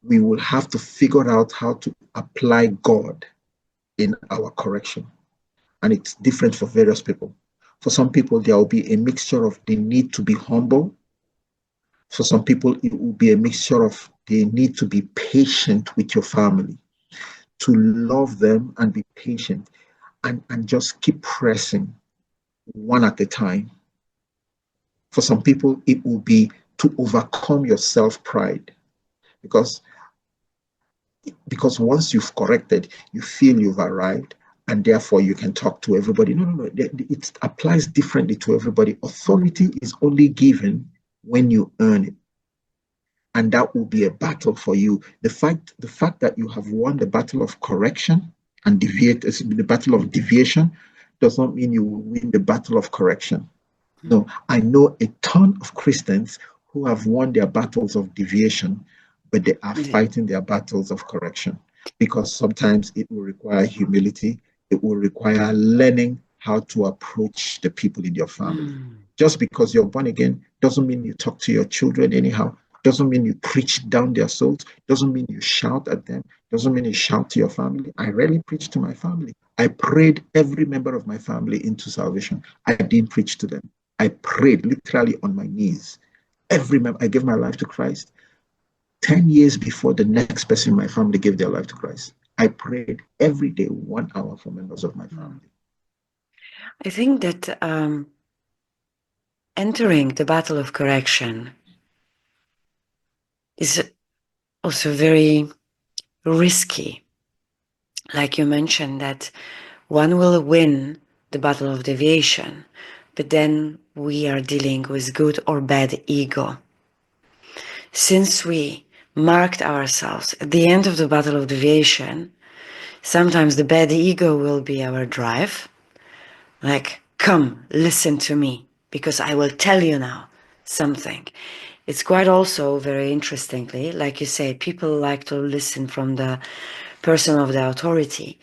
we will have to figure out how to apply God in our correction. And it's different for various people. For some people, there will be a mixture of the need to be humble. For some people, it will be a mixture of the need to be patient with your family, to love them and be patient, and just keep pressing one at a time. For some people, it will be to overcome your self-pride, because once you've corrected, you feel you've arrived, and therefore you can talk to everybody. No. It applies differently to everybody. Authority is only given when you earn it. And that will be a battle for you. The fact that you have won the battle of correction and the battle of deviation, does not mean you will win the battle of correction. No, I know a ton of Christians who have won their battles of deviation, but they are fighting their battles of correction, because sometimes it will require humility. It will require learning how to approach the people in your family. Just because you're born again doesn't mean you talk to your children anyhow. Doesn't mean you preach down their souls. Doesn't mean you shout at them. Doesn't mean you shout to your family. I rarely preach to my family. I prayed every member of my family into salvation. I didn't preach to them. I prayed literally on my knees. I gave my life to Christ 10 years before the next person in my family gave their life to Christ. I prayed every day, 1 hour, for members of my family. I think that entering the battle of correction is also very risky. Like you mentioned, that one will win the battle of deviation, but then we are dealing with good or bad ego. Since we marked ourselves at the end of the battle of deviation, sometimes the bad ego will be our drive. Like, come, listen to me, because I will tell you now something. It's quite also very interestingly, like you say, people like to listen from the person of the authority,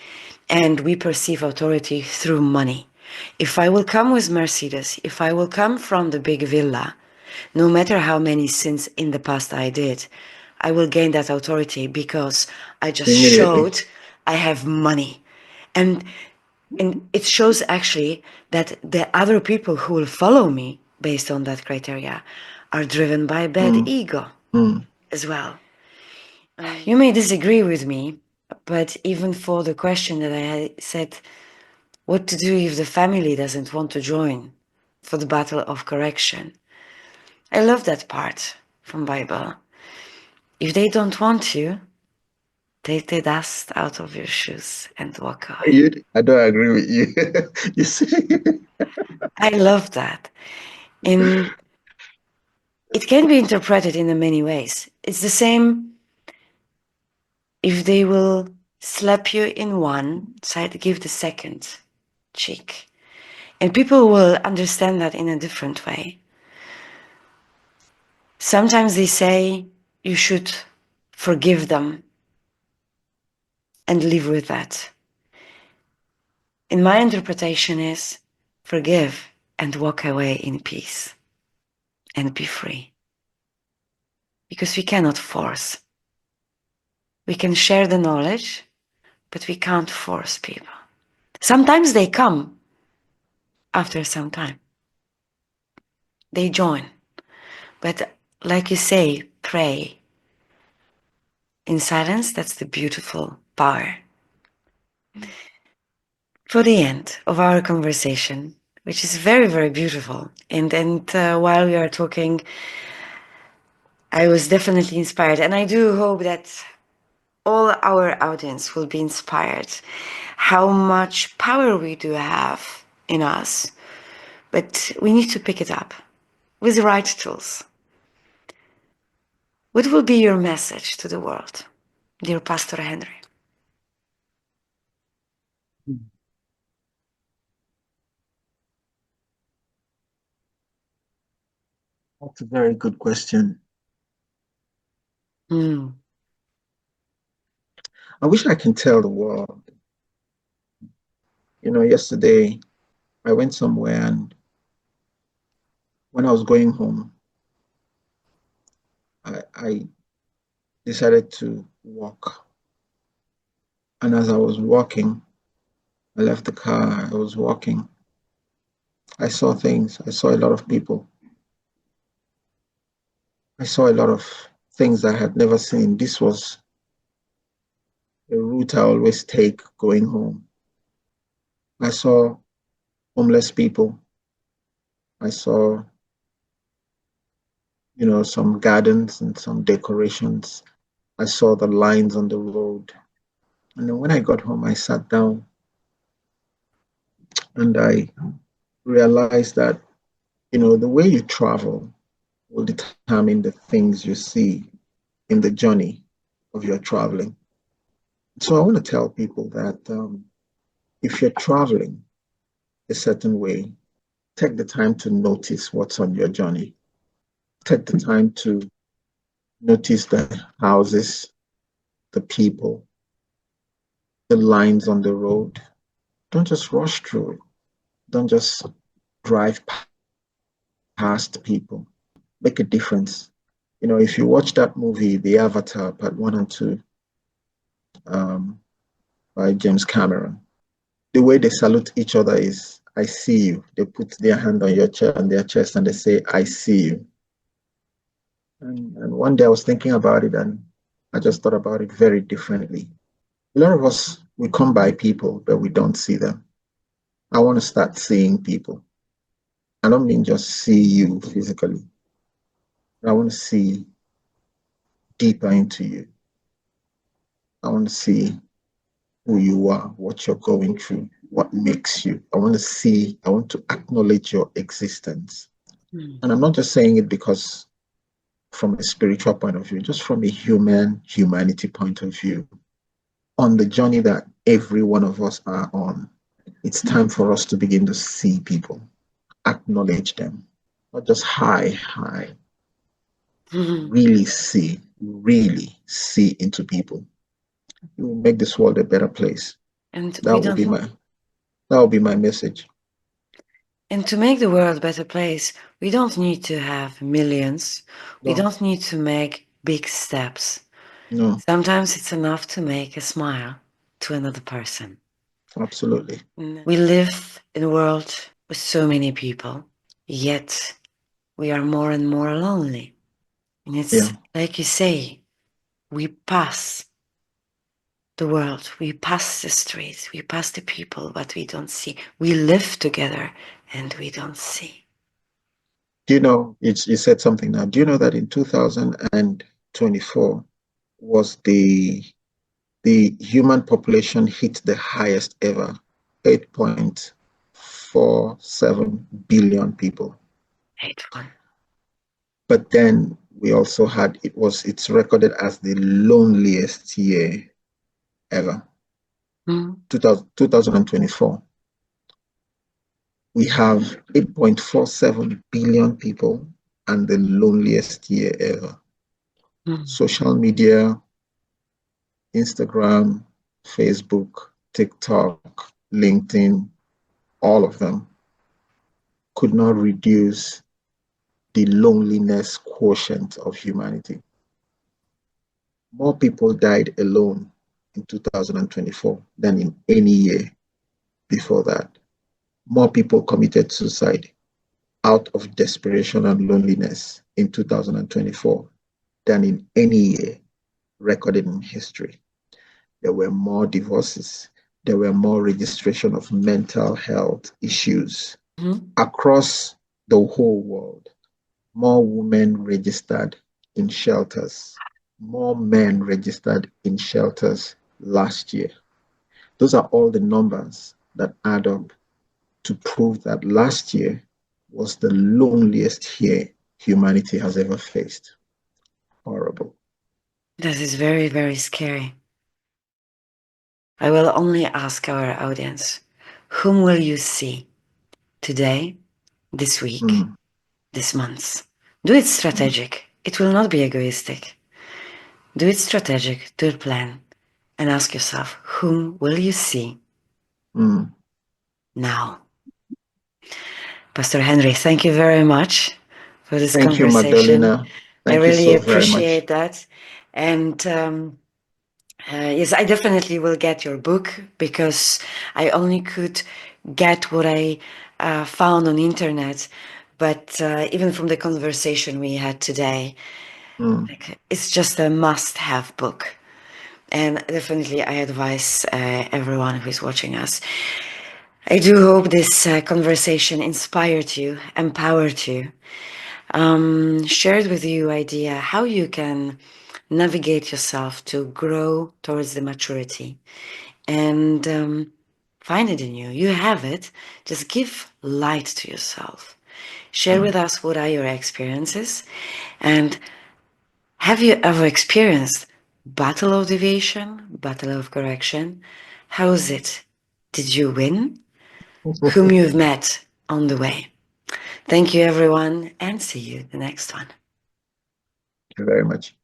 and we perceive authority through money. If I will come with Mercedes, if I will come from the big villa, no matter how many sins in the past I did, I will gain that authority because I just showed I have money. And it shows actually that the other people who will follow me based on that criteria are driven by bad ego as well. You may disagree with me, but even for the question that I said, what to do if the family doesn't want to join for the battle of correction? I love that part from Bible. If they don't want to, take the dust out of your shoes and walk away. I don't agree with you. You see? I love that. And it can be interpreted in many ways. It's the same if they will slap you in one side, give the second cheek. And people will understand that in a different way. Sometimes they say you should forgive them and live with that. And my interpretation is forgive and walk away in peace and be free. Because we cannot force. We can share the knowledge, but we can't force people. Sometimes they come after some time. They join. But like you say, pray. In silence, that's the beautiful power. For the end of our conversation, which is very, very beautiful. And while we are talking, I was definitely inspired, and I do hope that all our audience will be inspired how much power we do have in us, but we need to pick it up with the right tools. What will be your message to the world, dear Pastor Henry? That's a very good question. Mm. I wish I can tell the world. Yesterday I went somewhere, and when I was going home, I decided to walk. And as I was walking, I left the car, I was walking. I saw things, I saw a lot of people. I saw a lot of things I had never seen. This was a route I always take going home. I saw homeless people. I saw, some gardens and some decorations. I saw the lines on the road. And then when I got home, I sat down and I realized that, the way you travel will determine the things you see in the journey of your traveling. So I want to tell people that if you're traveling a certain way, take the time to notice what's on your journey. Take the time to notice the houses, the people, the lines on the road. Don't just rush through it. Don't just drive past people. Make a difference. If you watch that movie, The Avatar, Part 1 and 2, um, by James Cameron, the way they salute each other is, I see you. They put their hand on their chest, and they say, I see you. And one day I was thinking about it, and I just thought about it very differently. A lot of us, we come by people, but we don't see them. I want to start seeing people. I don't mean just see you physically. I want to see deeper into you. I want to see who you are, what you're going through, what makes you. I want to acknowledge your existence. Mm. And I'm not just saying it because from a spiritual point of view, just from a humanity point of view. On the journey that every one of us are on, it's time for us to begin to see people, acknowledge them, not just hi, Mhm. really see into people. It will make this world a better place. And we That will don't. be my that will be my message. And to make the world a better place, we don't need to have millions. We No, don't need to make big steps. no, Sometimes it's enough to make a smile to another person. absolutely. We live in a world with so many people, yet we are more and more lonely. And it's Yeah. like you say, we pass the world, we pass the streets, we pass the people, but we don't see. We live together and we don't see. Do you know, you said something now. Do you know that in 2024 was the human population hit the highest ever, 8.47 billion people. Hate one. But then we also had, it's recorded as the loneliest year ever, Mm. 2024. We have 8.47 billion people and the loneliest year ever. Mm. Social media, Instagram, Facebook, TikTok, LinkedIn, all of them could not reduce the loneliness quotient of humanity. More people died alone in 2024 than in any year before that. More people committed suicide out of desperation and loneliness in 2024 than in any year recorded in history. There were more divorces. There were more registration of mental health issues Across the whole world, more women registered in shelters, more men registered in shelters last year. Those are all the numbers that add up to prove that last year was the loneliest year humanity has ever faced. Horrible. That is very, very scary. I will only ask our audience, whom will you see today, this week, Mm, this month? Do it strategic. It will not be egoistic. Do it strategic, do it plan, and ask yourself, whom will you see mm. now? Pastor Henry, thank you very much for this Thank you, conversation. Magdalena. I Thank you really so very much. appreciate that. And yes, I definitely will get your book because I only could get what I found on internet. But even from the conversation we had today, like, it's just a must-have book. And definitely, I advise everyone who is watching us. I do hope this conversation inspired you, empowered you, shared with you idea how you can navigate yourself to grow towards the maturity and find it in you. You have it. Just give light to yourself. Share with us what are your experiences, and have you ever experienced battle of deviation, battle of correction? How is it? Did you win? Whom you've met on the way? Thank you, everyone, and see you the next one. Thank you very much.